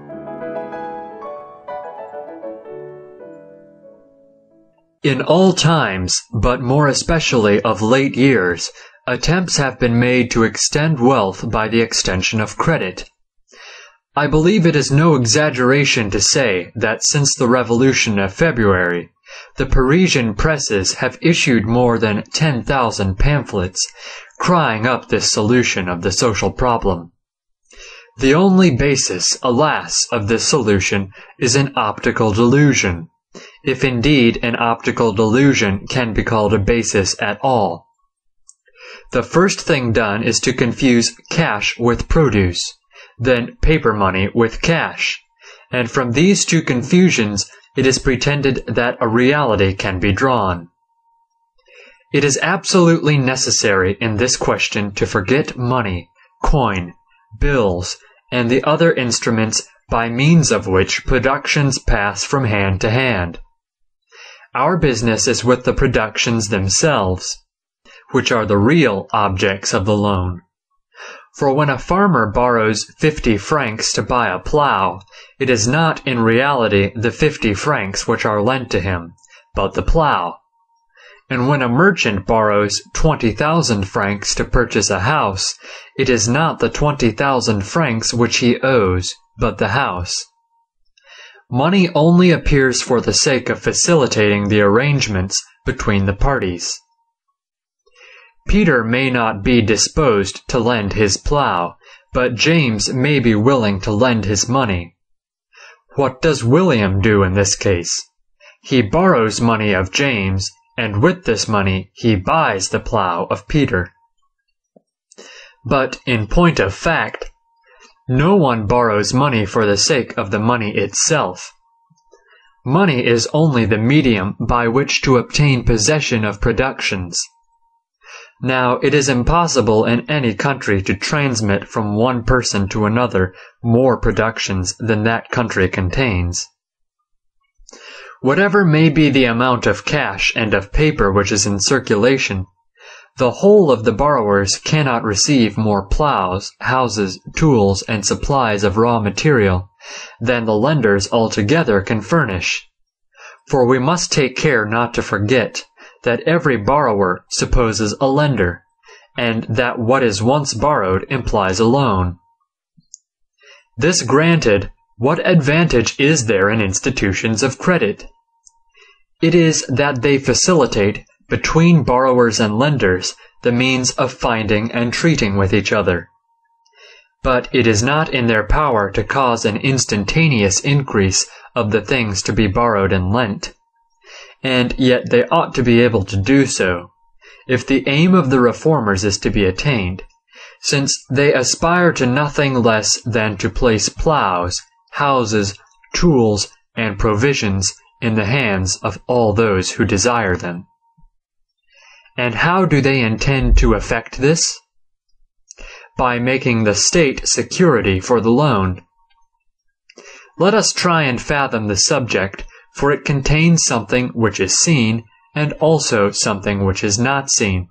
In all times, but more especially of late years, attempts have been made to extend wealth by the extension of credit. I believe it is no exaggeration to say that since the Revolution of February, the Parisian presses have issued more than 10,000 pamphlets, crying up this solution of the social problem. The only basis, alas, of this solution is an optical delusion, if indeed an optical delusion can be called a basis at all. The first thing done is to confuse cash with produce, then paper money with cash, and from these two confusions it is pretended that a reality can be drawn. It is absolutely necessary in this question to forget money, coin, bills, and the other instruments by means of which productions pass from hand to hand. Our business is with the productions themselves, which are the real objects of the loan. For when a farmer borrows 50 francs to buy a plough, it is not in reality the 50 francs which are lent to him, but the plough. And when a merchant borrows 20,000 francs to purchase a house, it is not the 20,000 francs which he owes, but the house. Money only appears for the sake of facilitating the arrangements between the parties. Peter may not be disposed to lend his plough, but James may be willing to lend his money. What does William do in this case? He borrows money of James, and with this money he buys the plough of Peter. But in point of fact, no one borrows money for the sake of the money itself. Money is only the medium by which to obtain possession of productions. Now, it is impossible in any country to transmit from one person to another more productions than that country contains. Whatever may be the amount of cash and of paper which is in circulation, the whole of the borrowers cannot receive more ploughs, houses, tools, and supplies of raw material than the lenders altogether can furnish. For we must take care not to forget that every borrower supposes a lender, and that what is once borrowed implies a loan. This granted, what advantage is there in institutions of credit? It is that they facilitate, between borrowers and lenders, the means of finding and treating with each other. But it is not in their power to cause an instantaneous increase of the things to be borrowed and lent. And yet they ought to be able to do so, if the aim of the reformers is to be attained, since they aspire to nothing less than to place ploughs, houses, tools, and provisions in the hands of all those who desire them. And how do they intend to effect this? By making the state security for the loan. Let us try and fathom the subject, for it contains something which is seen and also something which is not seen.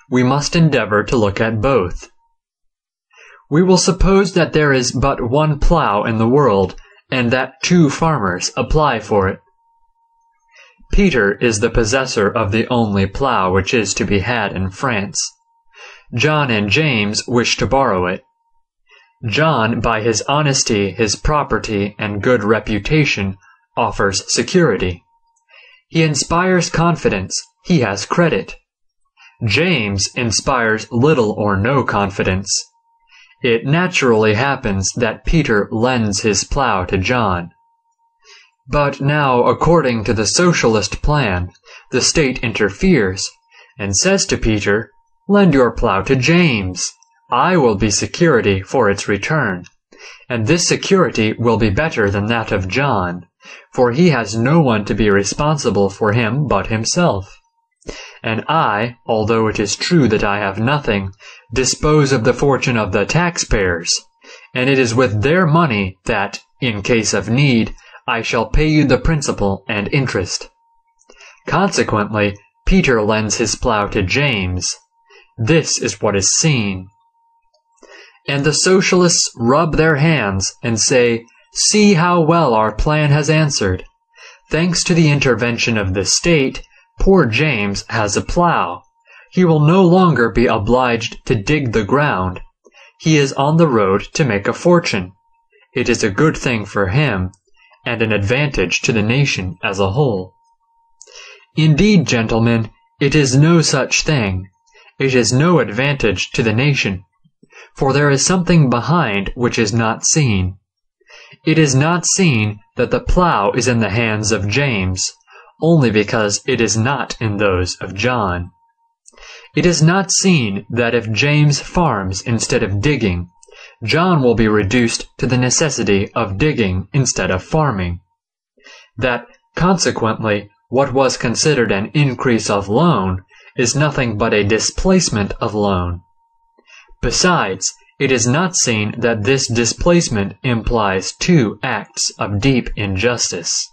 We must endeavor to look at both. We will suppose that there is but one plough in the world, and that 2 farmers apply for it. Peter is the possessor of the only plough which is to be had in France. John and James wish to borrow it. John, by his honesty, his property, and good reputation, offers security. He inspires confidence. He has credit. James inspires little or no confidence. It naturally happens that Peter lends his plough to John. But now, according to the socialist plan, the state interferes and says to Peter, "Lend your plough to James. I will be security for its return, and this security will be better than that of John, for he has no one to be responsible for him but himself. And I, although it is true that I have nothing, dispose of the fortune of the taxpayers, and it is with their money that, in case of need, I shall pay you the principal and interest." Consequently, Peter lends his plough to James. This is what is seen. And the socialists rub their hands and say, "See how well our plan has answered. Thanks to the intervention of the state, poor James has a plough. He will no longer be obliged to dig the ground. He is on the road to make a fortune. It is a good thing for him, and an advantage to the nation as a whole." Indeed, gentlemen, it is no such thing. It is no advantage to the nation, for there is something behind which is not seen. It is not seen that the plough is in the hands of James, only because it is not in those of John. It is not seen that if James farms instead of digging, John will be reduced to the necessity of digging instead of farming. That, consequently, what was considered an increase of loan is nothing but a displacement of loan. Besides, it is not seen that this displacement implies 2 acts of deep injustice.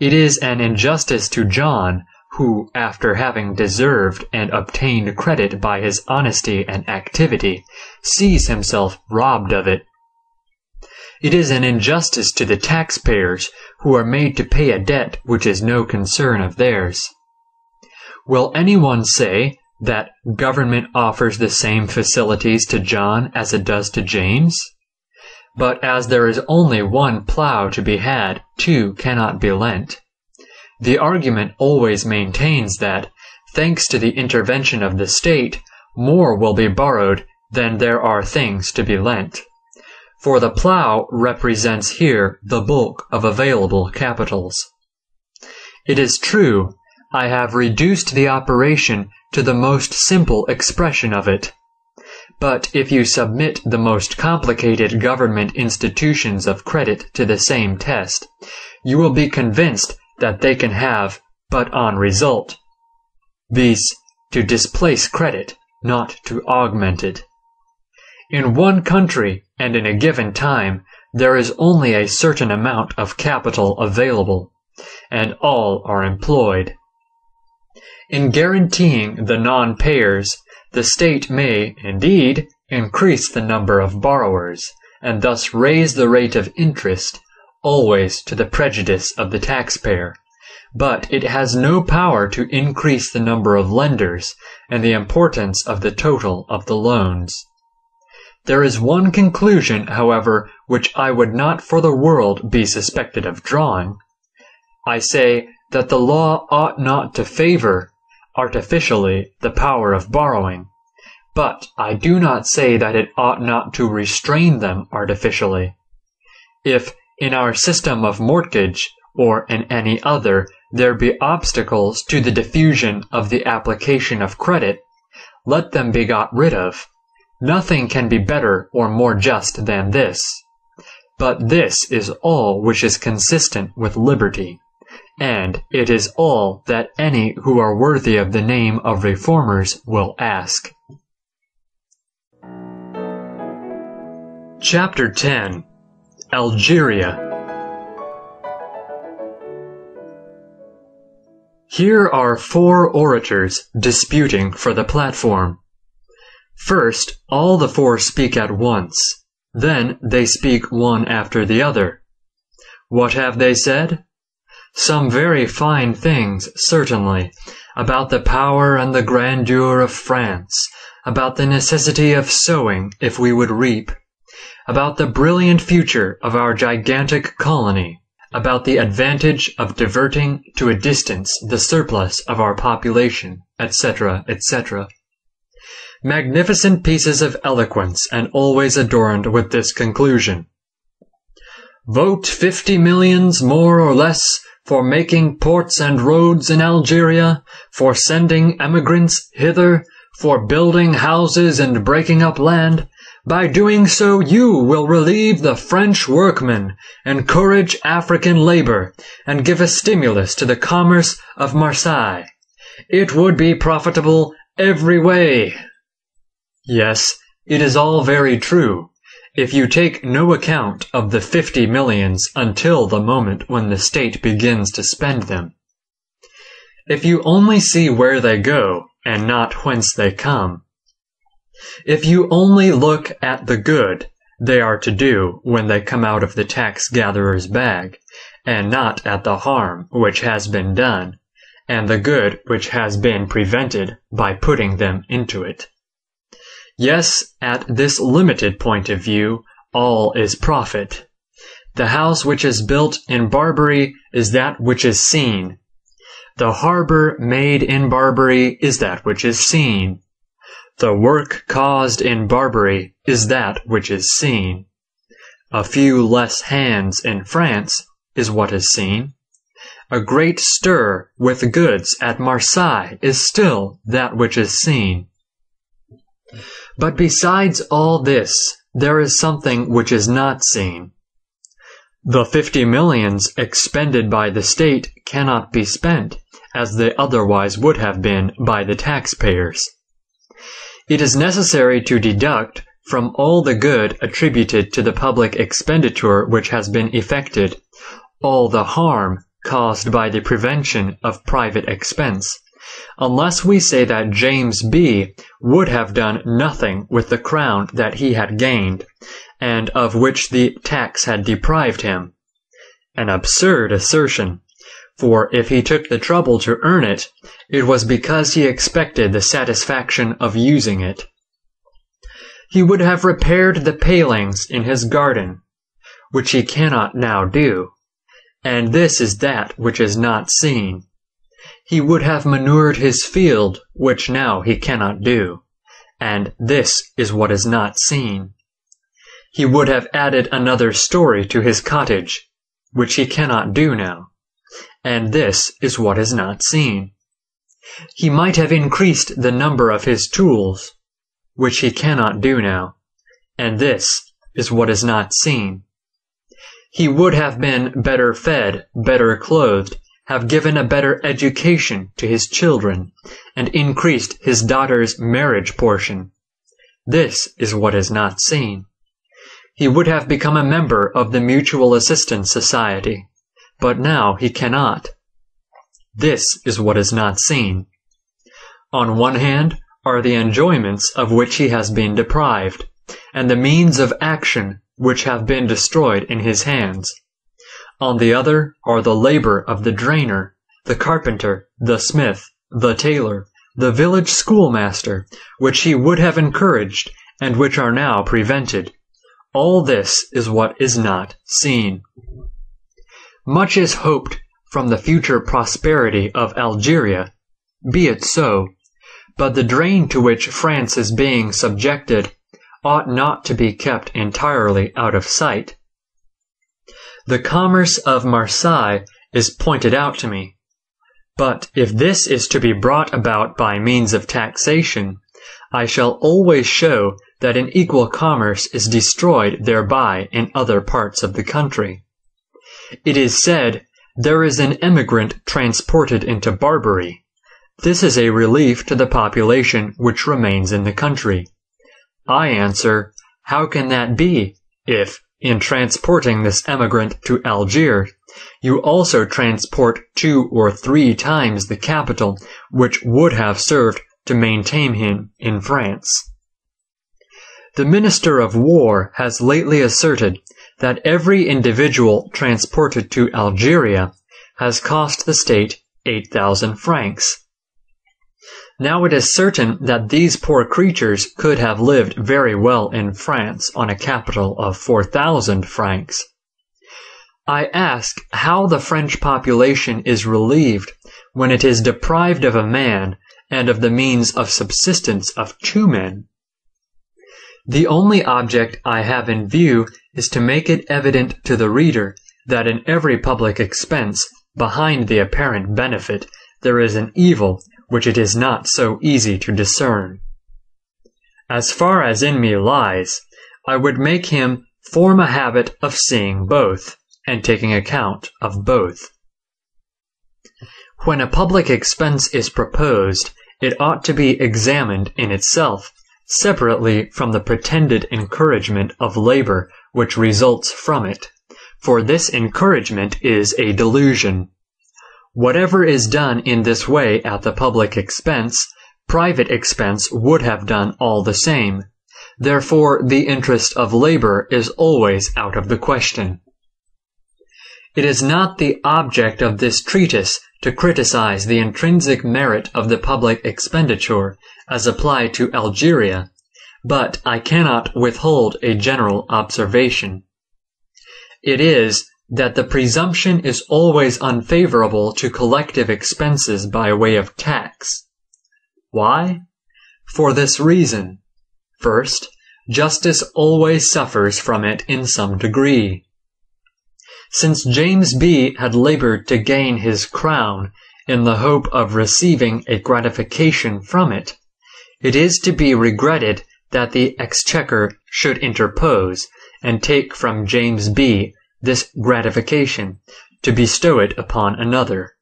It is an injustice to John, who, after having deserved and obtained credit by his honesty and activity, sees himself robbed of it. It is an injustice to the taxpayers, who are made to pay a debt which is no concern of theirs. Will anyone say that government offers the same facilities to John as it does to James? But as there is only one plough to be had, 2 cannot be lent. The argument always maintains that, thanks to the intervention of the state, more will be borrowed than there are things to be lent. For the plough represents here the bulk of available capitals. It is true, I have reduced the operation to the most simple expression of it. But if you submit the most complicated government institutions of credit to the same test, you will be convinced that they can have but one result, viz., to displace credit, not to augment it. In one country and in a given time, there is only a certain amount of capital available, and all are employed. In guaranteeing the non-payers, the state may, indeed, increase the number of borrowers, and thus raise the rate of interest, always to the prejudice of the taxpayer. But it has no power to increase the number of lenders and the importance of the total of the loans. There is one conclusion, however, which I would not for the world be suspected of drawing. I say that the law ought not to favor, artificially, the power of borrowing, but I do not say that it ought not to restrain them artificially. If, in our system of mortgage, or in any other, there be obstacles to the diffusion of the application of credit, let them be got rid of. Nothing can be better or more just than this. But this is all which is consistent with liberty, and it is all that any who are worthy of the name of reformers will ask. Chapter 10. Algeria. Here are 4 orators disputing for the platform. First, all the 4 speak at once. Then they speak one after the other. What have they said? Some very fine things, certainly, about the power and the grandeur of France, about the necessity of sowing if we would reap, about the brilliant future of our gigantic colony, about the advantage of diverting to a distance the surplus of our population, etc., etc. Magnificent pieces of eloquence, and always adorned with this conclusion. Vote 50 millions more or less for making ports and roads in Algeria, for sending emigrants hither, for building houses and breaking up land. By doing so you will relieve the French workmen, encourage African labor, and give a stimulus to the commerce of Marseille. It would be profitable every way. Yes, it is all very true, if you take no account of the 50 millions until the moment when the state begins to spend them. If you only see where they go, and not whence they come. If you only look at the good they are to do when they come out of the tax-gatherer's bag, and not at the harm which has been done, and the good which has been prevented by putting them into it. Yes, at this limited point of view, all is profit. The house which is built in Barbary is that which is seen. The harbor made in Barbary is that which is seen. The work caused in Barbary is that which is seen. A few less hands in France is what is seen. A great stir with goods at Marseille is still that which is seen. But besides all this, there is something which is not seen. The 50 millions expended by the state cannot be spent, as they otherwise would have been by the taxpayers. It is necessary to deduct from all the good attributed to the public expenditure which has been effected, all the harm caused by the prevention of private expense, unless we say that James B. would have done nothing with the crown that he had gained, and of which the tax had deprived him. An absurd assertion, for if he took the trouble to earn it, it was because he expected the satisfaction of using it. He would have repaired the palings in his garden, which he cannot now do, and this is that which is not seen. He would have manured his field, which now he cannot do, and this is what is not seen. He would have added another story to his cottage, which he cannot do now, and this is what is not seen. He might have increased the number of his tools, which he cannot do now, and this is what is not seen. He would have been better fed, better clothed, have given a better education to his children, and increased his daughter's marriage portion. This is what is not seen. He would have become a member of the Mutual Assistance Society, but now he cannot. This is what is not seen. On one hand are the enjoyments of which he has been deprived, and the means of action which have been destroyed in his hands. On the other are the labor of the drainer, the carpenter, the smith, the tailor, the village schoolmaster, which he would have encouraged, and which are now prevented. All this is what is not seen. Much is hoped from the future prosperity of Algeria. Be it so, but the drain to which France is being subjected ought not to be kept entirely out of sight. The commerce of Marseille is pointed out to me, but if this is to be brought about by means of taxation, I shall always show that an equal commerce is destroyed thereby in other parts of the country. It is said, there is an emigrant transported into Barbary. This is a relief to the population which remains in the country. I answer, how can that be, if, in transporting this emigrant to Algiers, you also transport 2 or 3 times the capital which would have served to maintain him in France. The Minister of War has lately asserted that every individual transported to Algeria has cost the state 8,000 francs. Now it is certain that these poor creatures could have lived very well in France on a capital of 4,000 francs. I ask how the French population is relieved when it is deprived of a man and of the means of subsistence of 2 men. The only object I have in view is to make it evident to the reader that in every public expense, behind the apparent benefit, there is an evil which it is not so easy to discern. As far as in me lies, I would make him form a habit of seeing both, and taking account of both. When a public expense is proposed, it ought to be examined in itself, separately from the pretended encouragement of labor which results from it, for this encouragement is a delusion. Whatever is done in this way at the public expense, private expense would have done all the same. Therefore, the interest of labor is always out of the question. It is not the object of this treatise to criticize the intrinsic merit of the public expenditure as applied to Algeria, but I cannot withhold a general observation. It is that the presumption is always unfavorable to collective expenses by way of tax. Why? For this reason. First, justice always suffers from it in some degree. Since James B. had labored to gain his crown in the hope of receiving a gratification from it, it is to be regretted that the Exchequer should interpose and take from James B. this gratification, to bestow it upon another.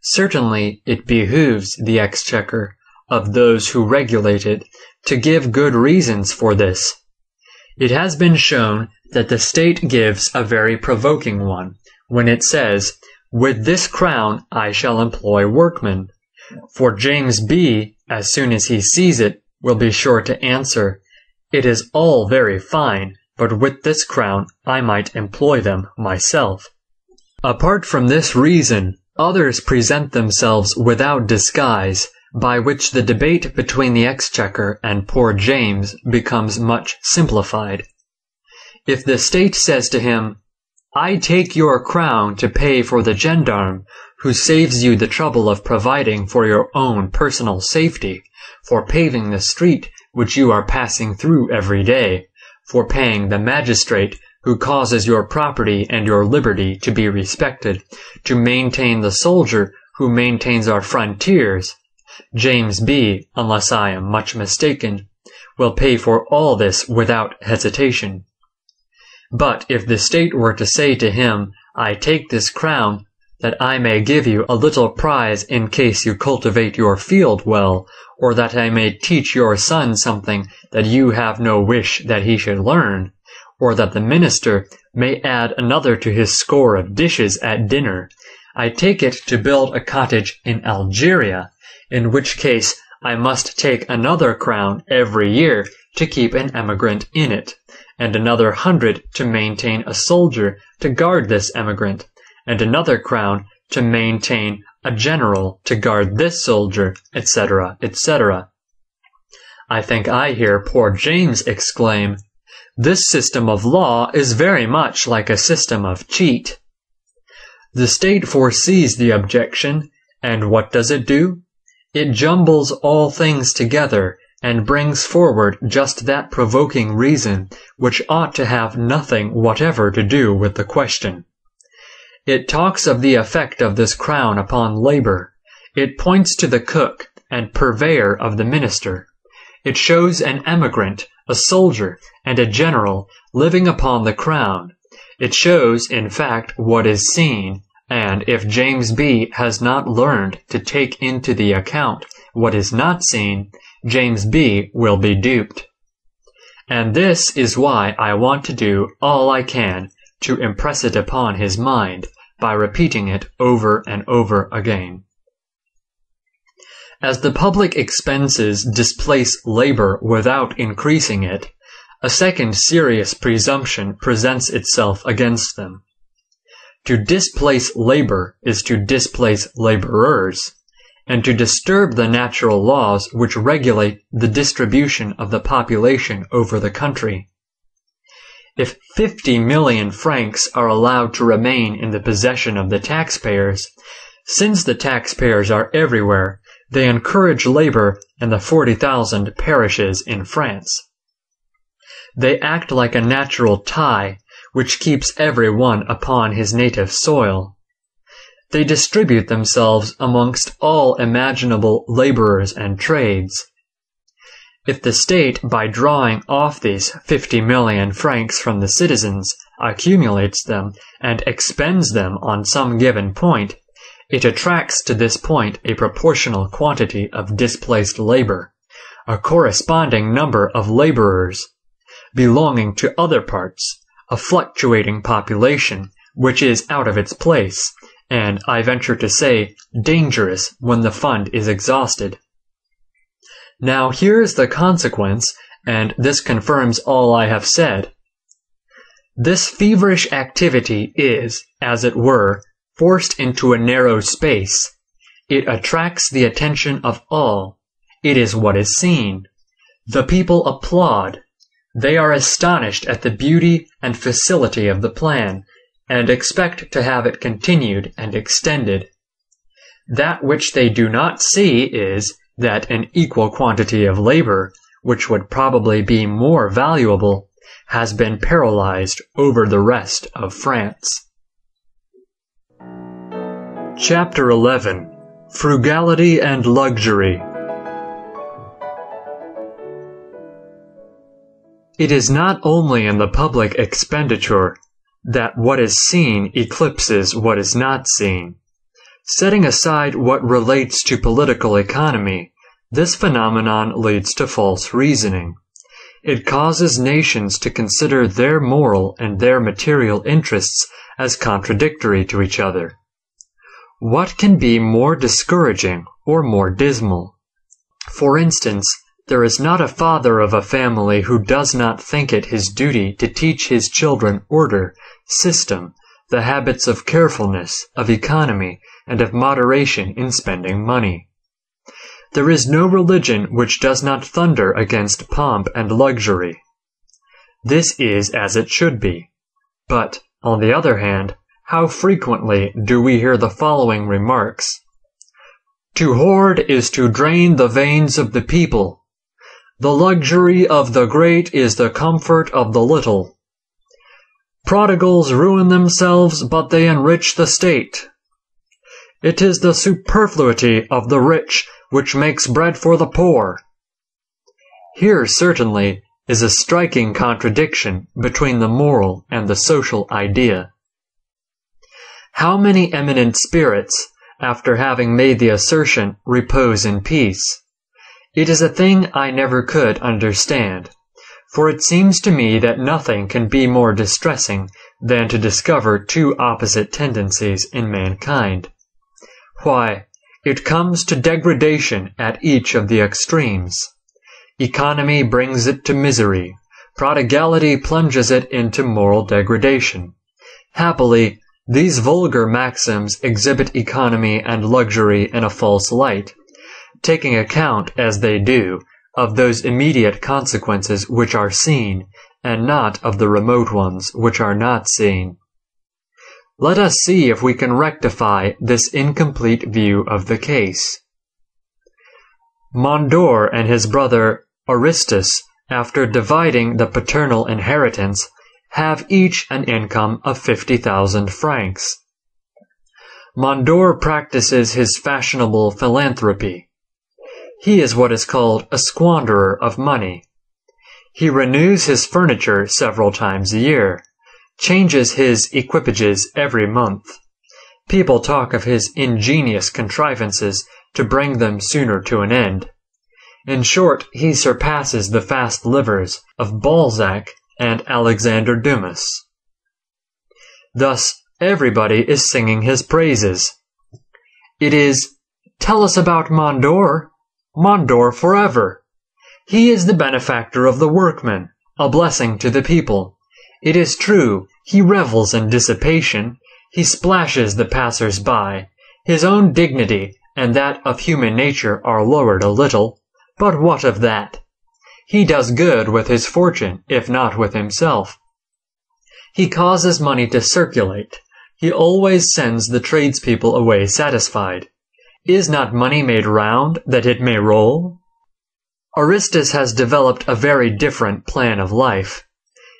Certainly it behooves the Exchequer, of those who regulate it, to give good reasons for this. It has been shown that the state gives a very provoking one, when it says, "With this crown I shall employ workmen." For James B., as soon as he sees it, will be sure to answer, "It is all very fine, but with this crown I might employ them myself." Apart from this reason, others present themselves without disguise, by which the debate between the Exchequer and poor James becomes much simplified. If the state says to him, "I take your crown to pay for the gendarme, who saves you the trouble of providing for your own personal safety, for paving the street which you are passing through every day, for paying the magistrate who causes your property and your liberty to be respected, to maintain the soldier who maintains our frontiers," James B., unless I am much mistaken, will pay for all this without hesitation. But if the state were to say to him, "I take this crown that I may give you a little prize in case you cultivate your field well, or that I may teach your son something that you have no wish that he should learn, or that the minister may add another to his score of dishes at dinner, I take it to build a cottage in Algeria, in which case I must take another crown every year to keep an emigrant in it, and another 100 to maintain a soldier to guard this emigrant, and another crown to maintain a general to guard this soldier, etc., etc." I think I hear poor James exclaim, "This system of law is very much like a system of cheat." The state foresees the objection, and what does it do? It jumbles all things together and brings forward just that provoking reason which ought to have nothing whatever to do with the question. It talks of the effect of this crown upon labor. It points to the cook and purveyor of the minister. It shows an emigrant, a soldier, and a general living upon the crown. It shows, in fact, what is seen, and if James B. has not learned to take into the account what is not seen, James B. will be duped. and this is why I want to do all I can to impress it upon his mind by repeating it over and over again. As the public expenses displace labor without increasing it, a second serious presumption presents itself against them. To displace labor is to displace laborers, and to disturb the natural laws which regulate the distribution of the population over the country. If 50 million francs are allowed to remain in the possession of the taxpayers, since the taxpayers are everywhere, they encourage labor in the 40,000 parishes in France. They act like a natural tie which keeps every one upon his native soil. They distribute themselves amongst all imaginable laborers and trades. If the state, by drawing off these 50 million francs from the citizens, accumulates them and expends them on some given point, it attracts to this point a proportional quantity of displaced labor, a corresponding number of laborers, belonging to other parts, a fluctuating population, which is out of its place, and, I venture to say, dangerous when the fund is exhausted. Now here is the consequence, and this confirms all I have said. This feverish activity is, as it were, forced into a narrow space. It attracts the attention of all. It is what is seen. The people applaud. They are astonished at the beauty and facility of the plan, and expect to have it continued and extended. That which they do not see is that an equal quantity of labor, which would probably be more valuable, has been paralyzed over the rest of France. Chapter 11. Frugality and Luxury. It is not only in the public expenditure that what is seen eclipses what is not seen. Setting aside what relates to political economy, this phenomenon leads to false reasoning. It causes nations to consider their moral and their material interests as contradictory to each other. What can be more discouraging or more dismal? For instance, there is not a father of a family who does not think it his duty to teach his children order, system, the habits of carefulness, of economy, and of moderation in spending money. There is no religion which does not thunder against pomp and luxury. This is as it should be. But, on the other hand, how frequently do we hear the following remarks? To hoard is to drain the veins of the people. The luxury of the great is the comfort of the little. Prodigals ruin themselves, but they enrich the state. It is the superfluity of the rich which makes bread for the poor. Here certainly is a striking contradiction between the moral and the social idea. How many eminent spirits, after having made the assertion, repose in peace? It is a thing I never could understand, for it seems to me that nothing can be more distressing than to discover two opposite tendencies in mankind. Why, it comes to degradation at each of the extremes. Economy brings it to misery. Prodigality plunges it into moral degradation. Happily, these vulgar maxims exhibit economy and luxury in a false light, taking account, as they do, of those immediate consequences which are seen, and not of the remote ones which are not seen. Let us see if we can rectify this incomplete view of the case. Mondor and his brother Aristus, after dividing the paternal inheritance, have each an income of 50,000 francs. Mondor practices his fashionable philanthropy. He is what is called a squanderer of money. He renews his furniture several times a year, changes his equipages every month. People talk of his ingenious contrivances to bring them sooner to an end. In short, he surpasses the fast livers of Balzac and Alexander Dumas. Thus, everybody is singing his praises. It is, "Tell us about Mondor, Mondor forever. He is the benefactor of the workmen, a blessing to the people. It is true, he revels in dissipation, he splashes the passers-by. His own dignity and that of human nature are lowered a little, but what of that? He does good with his fortune, if not with himself. He causes money to circulate. He always sends the tradespeople away satisfied. Is not money made round that it may roll?" Aristus has developed a very different plan of life.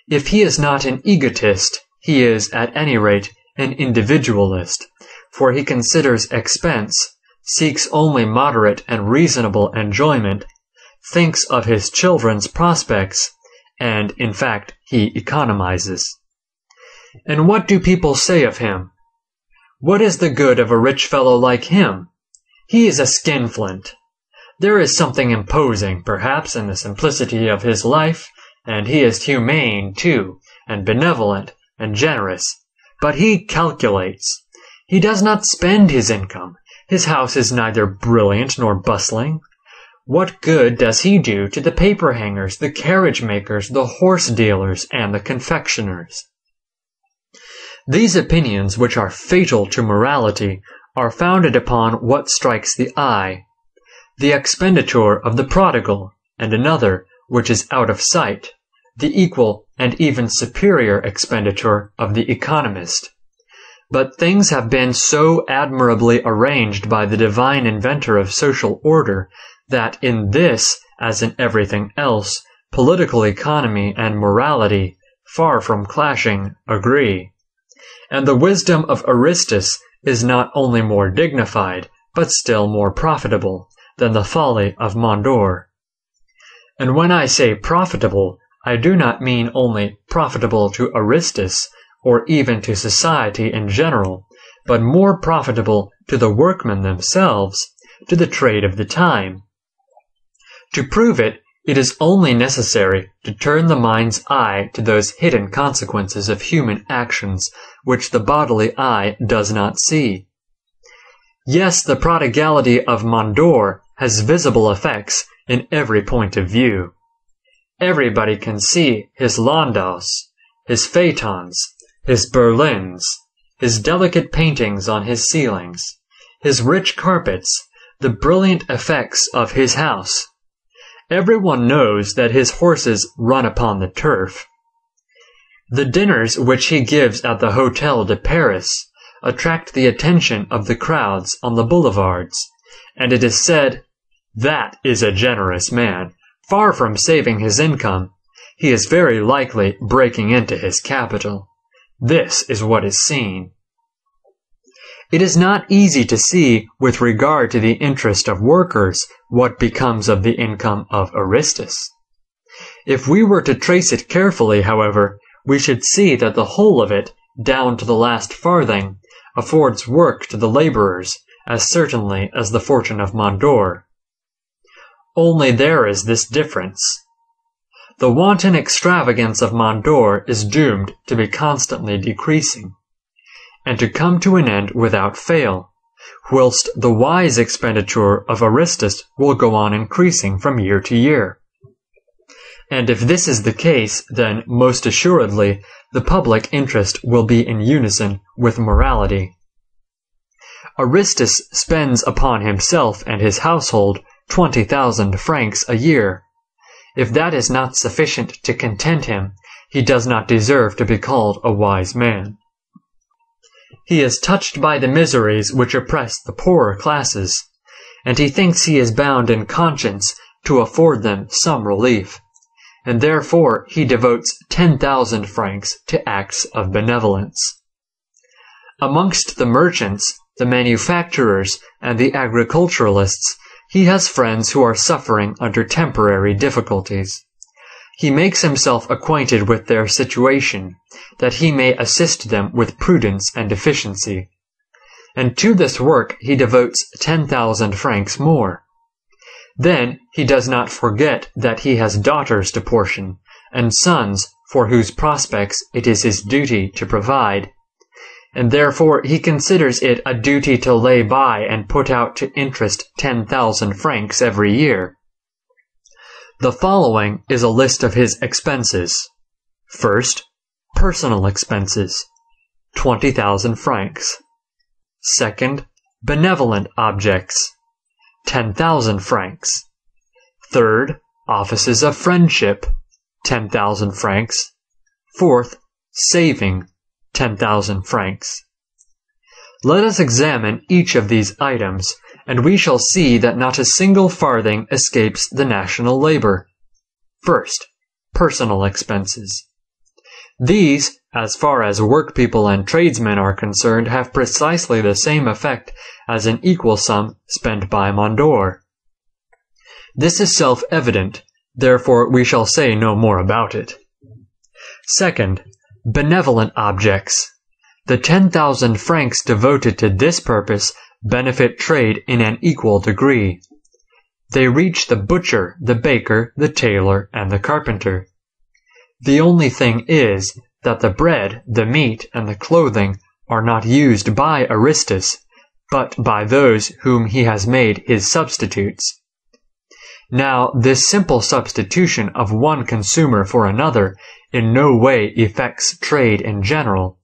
If he is not an egotist, he is, at any rate, an individualist, for he considers expense, seeks only moderate and reasonable enjoyment, thinks of his children's prospects, and, in fact, he economizes. And what do people say of him? What is the good of a rich fellow like him? He is a skinflint. There is something imposing, perhaps, in the simplicity of his life, and he is humane, too, and benevolent, and generous. But he calculates. He does not spend his income. His house is neither brilliant nor bustling. What good does he do to the paper hangers, the carriage makers, the horse dealers, and the confectioners? These opinions, which are fatal to morality, are founded upon what strikes the eye. The expenditure of the prodigal, and another, which is out of sight, the equal and even superior expenditure of the economist. But things have been so admirably arranged by the divine inventor of social order that in this, as in everything else, political economy and morality, far from clashing, agree. And the wisdom of Aristus is not only more dignified, but still more profitable, than the folly of Mondor. And when I say profitable, I do not mean only profitable to Aristus, or even to society in general, but more profitable to the workmen themselves, to the trade of the time. To prove it, it is only necessary to turn the mind's eye to those hidden consequences of human actions which the bodily eye does not see. Yes, the prodigality of Mondor has visible effects in every point of view. Everybody can see his landaus, his phaetons, his berlins, his delicate paintings on his ceilings, his rich carpets, the brilliant effects of his house. Everyone knows that his horses run upon the turf. The dinners which he gives at the Hôtel de Paris attract the attention of the crowds on the boulevards, and it is said, "That is a generous man. Far from saving his income, he is very likely breaking into his capital." This is what is seen. It is not easy to see, with regard to the interest of workers, what becomes of the income of Aristus. If we were to trace it carefully, however, we should see that the whole of it, down to the last farthing, affords work to the laborers, as certainly as the fortune of Mondor. Only there is this difference. The wanton extravagance of Mondor is doomed to be constantly decreasing, and to come to an end without fail, whilst the wise expenditure of Aristus will go on increasing from year to year. And if this is the case, then most assuredly the public interest will be in unison with morality. Aristus spends upon himself and his household 20,000 francs a year. If that is not sufficient to content him, he does not deserve to be called a wise man. He is touched by the miseries which oppress the poorer classes, and he thinks he is bound in conscience to afford them some relief, and therefore he devotes 10,000 francs to acts of benevolence. Amongst the merchants, the manufacturers, and the agriculturalists, he has friends who are suffering under temporary difficulties. He makes himself acquainted with their situation, that he may assist them with prudence and efficiency. And to this work he devotes 10,000 francs more. Then he does not forget that he has daughters to portion, and sons for whose prospects it is his duty to provide, and therefore he considers it a duty to lay by and put out to interest 10,000 francs every year. The following is a list of his expenses. First, personal expenses, 20,000 francs. Second, benevolent objects, 10,000 francs. Third, offices of friendship, 10,000 francs. Fourth, saving, 10,000 francs. Let us examine each of these items, and we shall see that not a single farthing escapes the national labor. First, personal expenses. These, as far as workpeople and tradesmen are concerned, have precisely the same effect as an equal sum spent by Mondor. This is self-evident, therefore we shall say no more about it. Second, benevolent objects. The 10,000 francs devoted to this purpose benefit trade in an equal degree. They reach the butcher, the baker, the tailor, and the carpenter. The only thing is that the bread, the meat, and the clothing are not used by Aristus, but by those whom he has made his substitutes. Now, this simple substitution of one consumer for another in no way affects trade in general.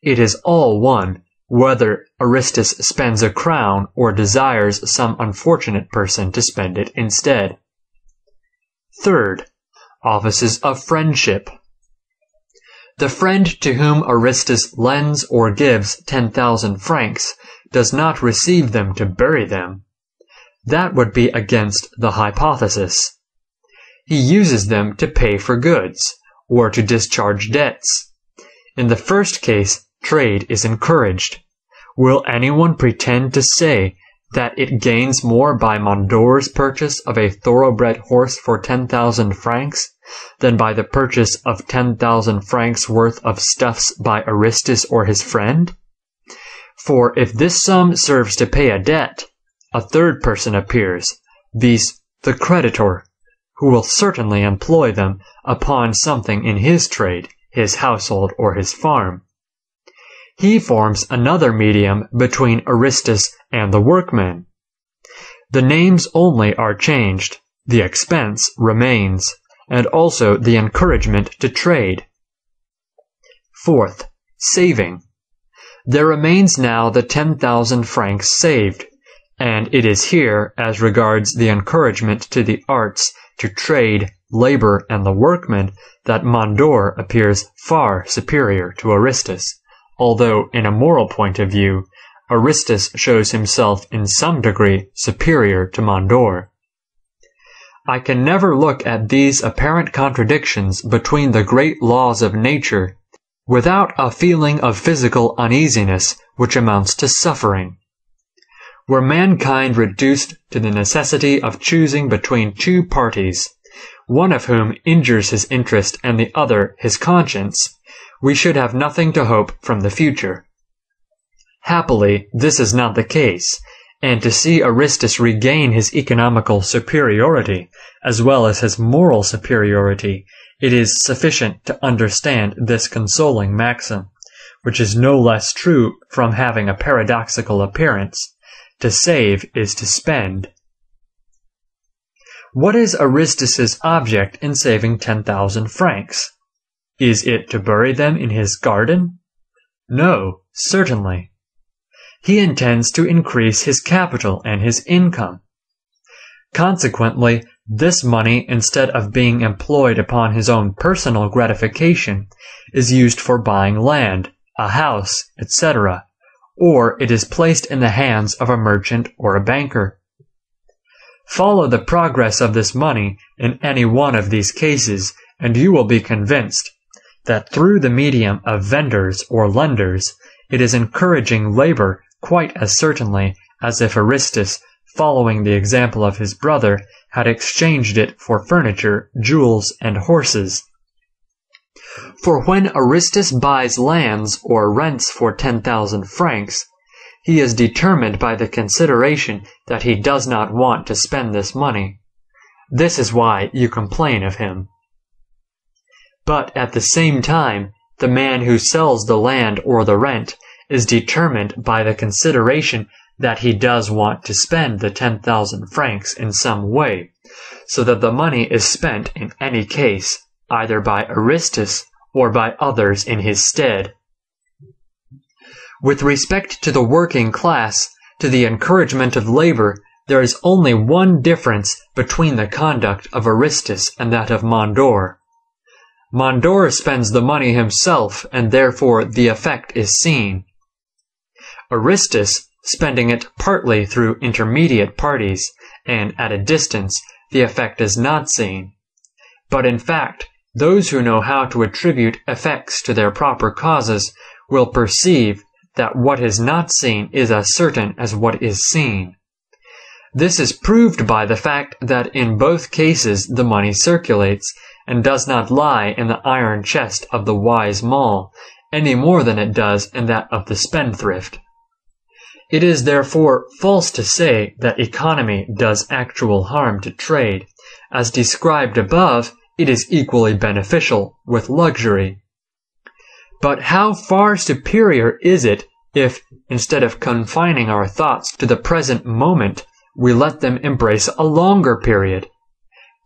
It is all one, whether Aristus spends a crown or desires some unfortunate person to spend it instead. Third, offices of friendship. The friend to whom Aristus lends or gives 10,000 francs does not receive them to bury them. That would be against the hypothesis. He uses them to pay for goods, or to discharge debts. In the first case, trade is encouraged. Will anyone pretend to say that it gains more by Mondor's purchase of a thoroughbred horse for 10,000 francs than by the purchase of 10,000 francs worth of stuffs by Aristus or his friend? For if this sum serves to pay a debt, a third person appears, viz. the creditor, who will certainly employ them upon something in his trade, his household, or his farm. He forms another medium between Aristus and the workmen. The names only are changed, the expense remains, and also the encouragement to trade. Fourth, saving. There remains now the 10,000 francs saved, and it is here, as regards the encouragement to the arts, to trade, labor, and the workmen, that Mondor appears far superior to Aristus, although in a moral point of view, Aristus shows himself in some degree superior to Mondor. I can never look at these apparent contradictions between the great laws of nature without a feeling of physical uneasiness which amounts to suffering. Were mankind reduced to the necessity of choosing between two parties, one of whom injures his interest and the other his conscience, we should have nothing to hope from the future. Happily, this is not the case, and to see Aristus regain his economical superiority, as well as his moral superiority, it is sufficient to understand this consoling maxim, which is no less true from having a paradoxical appearance. To save is to spend. What is Aristus's object in saving 10,000 francs? Is it to bury them in his garden? No, certainly. He intends to increase his capital and his income. Consequently, this money, instead of being employed upon his own personal gratification, is used for buying land, a house, etc., or it is placed in the hands of a merchant or a banker. Follow the progress of this money in any one of these cases, and you will be convinced that through the medium of vendors or lenders, it is encouraging labor quite as certainly as if Aristus, following the example of his brother, had exchanged it for furniture, jewels, and horses. For when Aristus buys lands or rents for 10,000 francs, he is determined by the consideration that he does not want to spend this money. This is why you complain of him. But at the same time, the man who sells the land or the rent is determined by the consideration that he does want to spend the 10,000 francs in some way, so that the money is spent in any case, either by Aristus or by others in his stead. With respect to the working class, to the encouragement of labor, there is only one difference between the conduct of Aristus and that of Mondor. Mondor spends the money himself, and therefore the effect is seen. Aristus, spending it partly through intermediate parties, and at a distance, the effect is not seen. But in fact, those who know how to attribute effects to their proper causes will perceive that what is not seen is as certain as what is seen. This is proved by the fact that in both cases the money circulates, and does not lie in the iron chest of the wise mall, any more than it does in that of the spendthrift. It is therefore false to say that economy does actual harm to trade. As described above, it is equally beneficial with luxury. But how far superior is it if, instead of confining our thoughts to the present moment, we let them embrace a longer period?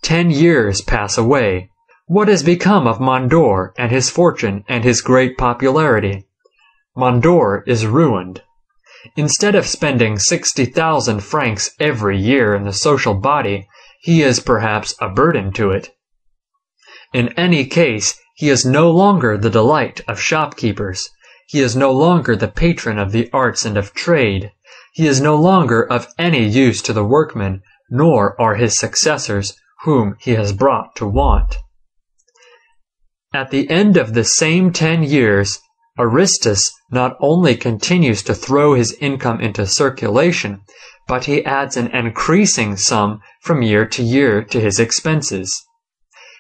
10 years pass away. What has become of Mondor and his fortune and his great popularity? Mondor is ruined. Instead of spending 60,000 francs every year in the social body, he is perhaps a burden to it. In any case, he is no longer the delight of shopkeepers. He is no longer the patron of the arts and of trade. He is no longer of any use to the workmen, nor are his successors, whom he has brought to want. At the end of the same 10 years, Aristus not only continues to throw his income into circulation, but he adds an increasing sum from year to year to his expenses.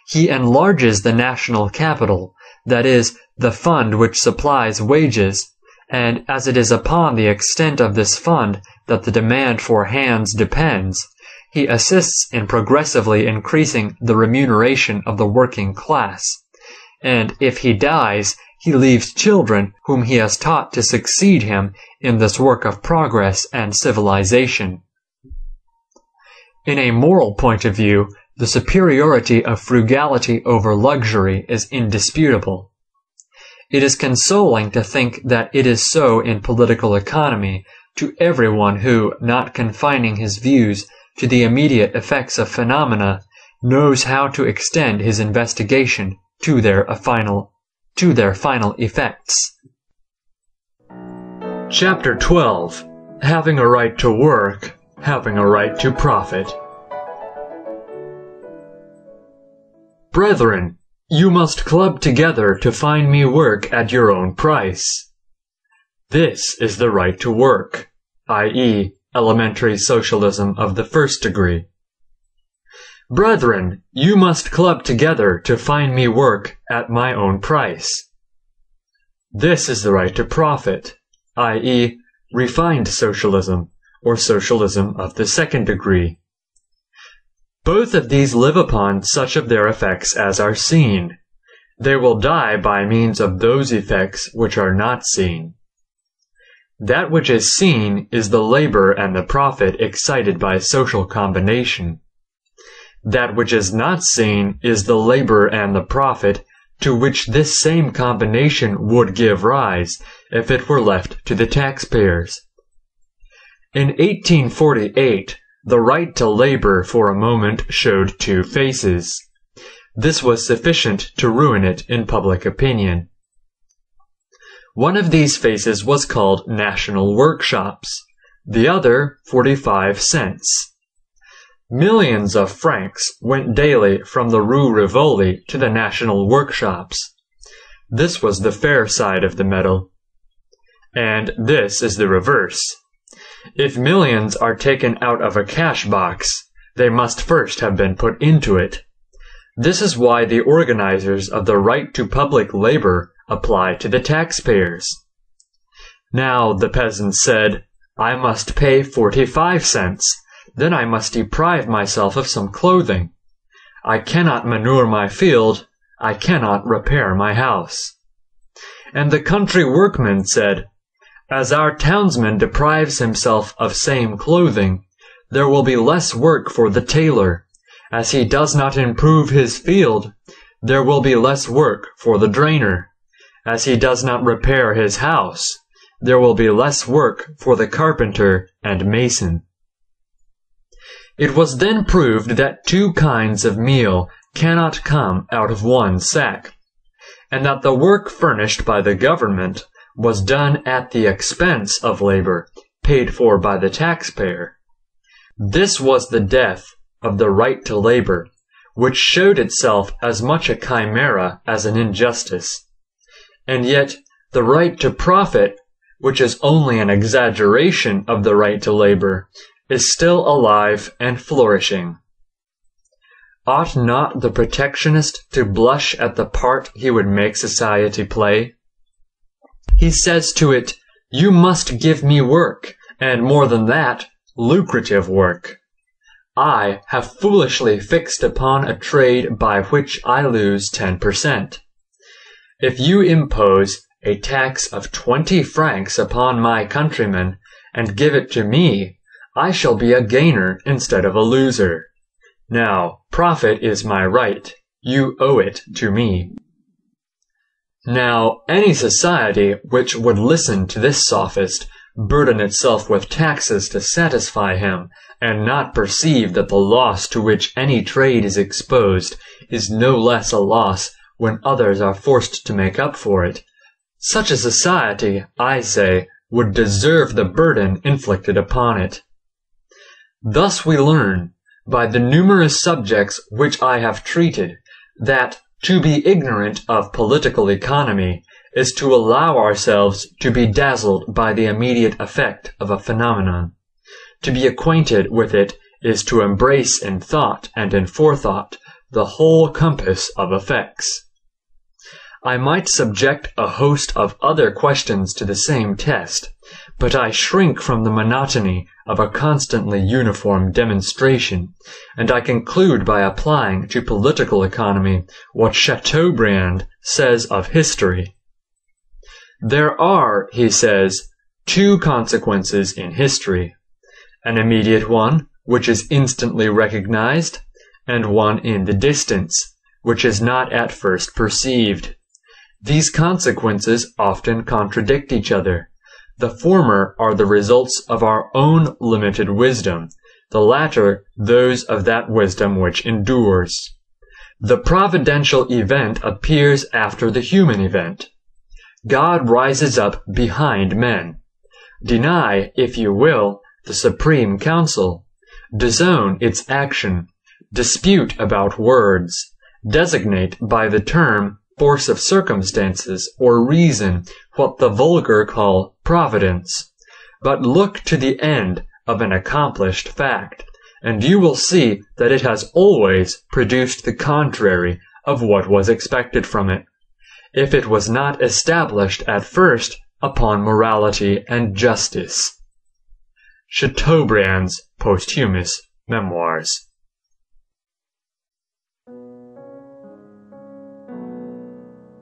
He enlarges the national capital, that is, the fund which supplies wages, and as it is upon the extent of this fund that the demand for hands depends, he assists in progressively increasing the remuneration of the working class, and if he dies, he leaves children whom he has taught to succeed him in this work of progress and civilization. In a moral point of view, the superiority of frugality over luxury is indisputable. It is consoling to think that it is so in political economy to everyone who, not confining his views to the immediate effects of phenomena, knows how to extend his investigation to their final effects. Chapter 12. Having a right to work, having a right to profit. Brethren, you must club together to find me work at your own price. This is the right to work, i.e., elementary socialism of the first degree. Brethren, you must club together to find me work at my own price. This is the right to profit, i.e., refined socialism, or socialism of the second degree. Both of these live upon such of their effects as are seen. They will die by means of those effects which are not seen. That which is seen is the labor and the profit excited by social combination. That which is not seen is the labor and the profit to which this same combination would give rise if it were left to the taxpayers. In 1848, the right to labor for a moment showed two faces. This was sufficient to ruin it in public opinion. One of these faces was called national workshops, the other 45 cents. Millions of francs went daily from the Rue Rivoli to the national workshops. This was the fair side of the medal. And this is the reverse. If millions are taken out of a cash box, they must first have been put into it. This is why the organizers of the right to public labor apply to the taxpayers. Now, the peasants said, I must pay 45 cents. Then I must deprive myself of some clothing. I cannot manure my field. I cannot repair my house. And the country workman said, As our townsman deprives himself of same clothing, there will be less work for the tailor. As he does not improve his field, there will be less work for the drainer. As he does not repair his house, there will be less work for the carpenter and mason. It was then proved that two kinds of meal cannot come out of one sack, and that the work furnished by the government was done at the expense of labor paid for by the taxpayer. This was the death of the right to labor, which showed itself as much a chimera as an injustice. And yet the right to profit, which is only an exaggeration of the right to labor, is still alive and flourishing. Ought not the protectionist to blush at the part he would make society play? He says to it, You must give me work, and more than that, lucrative work. I have foolishly fixed upon a trade by which I lose 10%. If you impose a tax of 20 francs upon my countrymen and give it to me, I shall be a gainer instead of a loser. Now, profit is my right. You owe it to me. Now, any society which would listen to this sophist, burden itself with taxes to satisfy him, and not perceive that the loss to which any trade is exposed is no less a loss when others are forced to make up for it, such a society, I say, would deserve the burden inflicted upon it. Thus we learn, by the numerous subjects which I have treated, that to be ignorant of political economy is to allow ourselves to be dazzled by the immediate effect of a phenomenon. To be acquainted with it is to embrace in thought and in forethought the whole compass of effects. I might subject a host of other questions to the same test, but I shrink from the monotony of a constantly uniform demonstration, and I conclude by applying to political economy what Chateaubriand says of history. There are, he says, two consequences in history, an immediate one, which is instantly recognized, and one in the distance, which is not at first perceived. These consequences often contradict each other. The former are the results of our own limited wisdom, the latter those of that wisdom which endures. The providential event appears after the human event. God rises up behind men. Deny, if you will, the Supreme Council. Disown its action. Dispute about words. Designate by the term force of circumstances or reason what the vulgar call providence. But look to the end of an accomplished fact, and you will see that it has always produced the contrary of what was expected from it, if it was not established at first upon morality and justice. Chateaubriand's posthumous memoirs.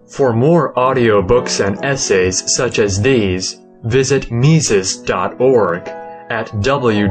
For more audiobooks and essays such as these, visit Mises.org at www.mises.org.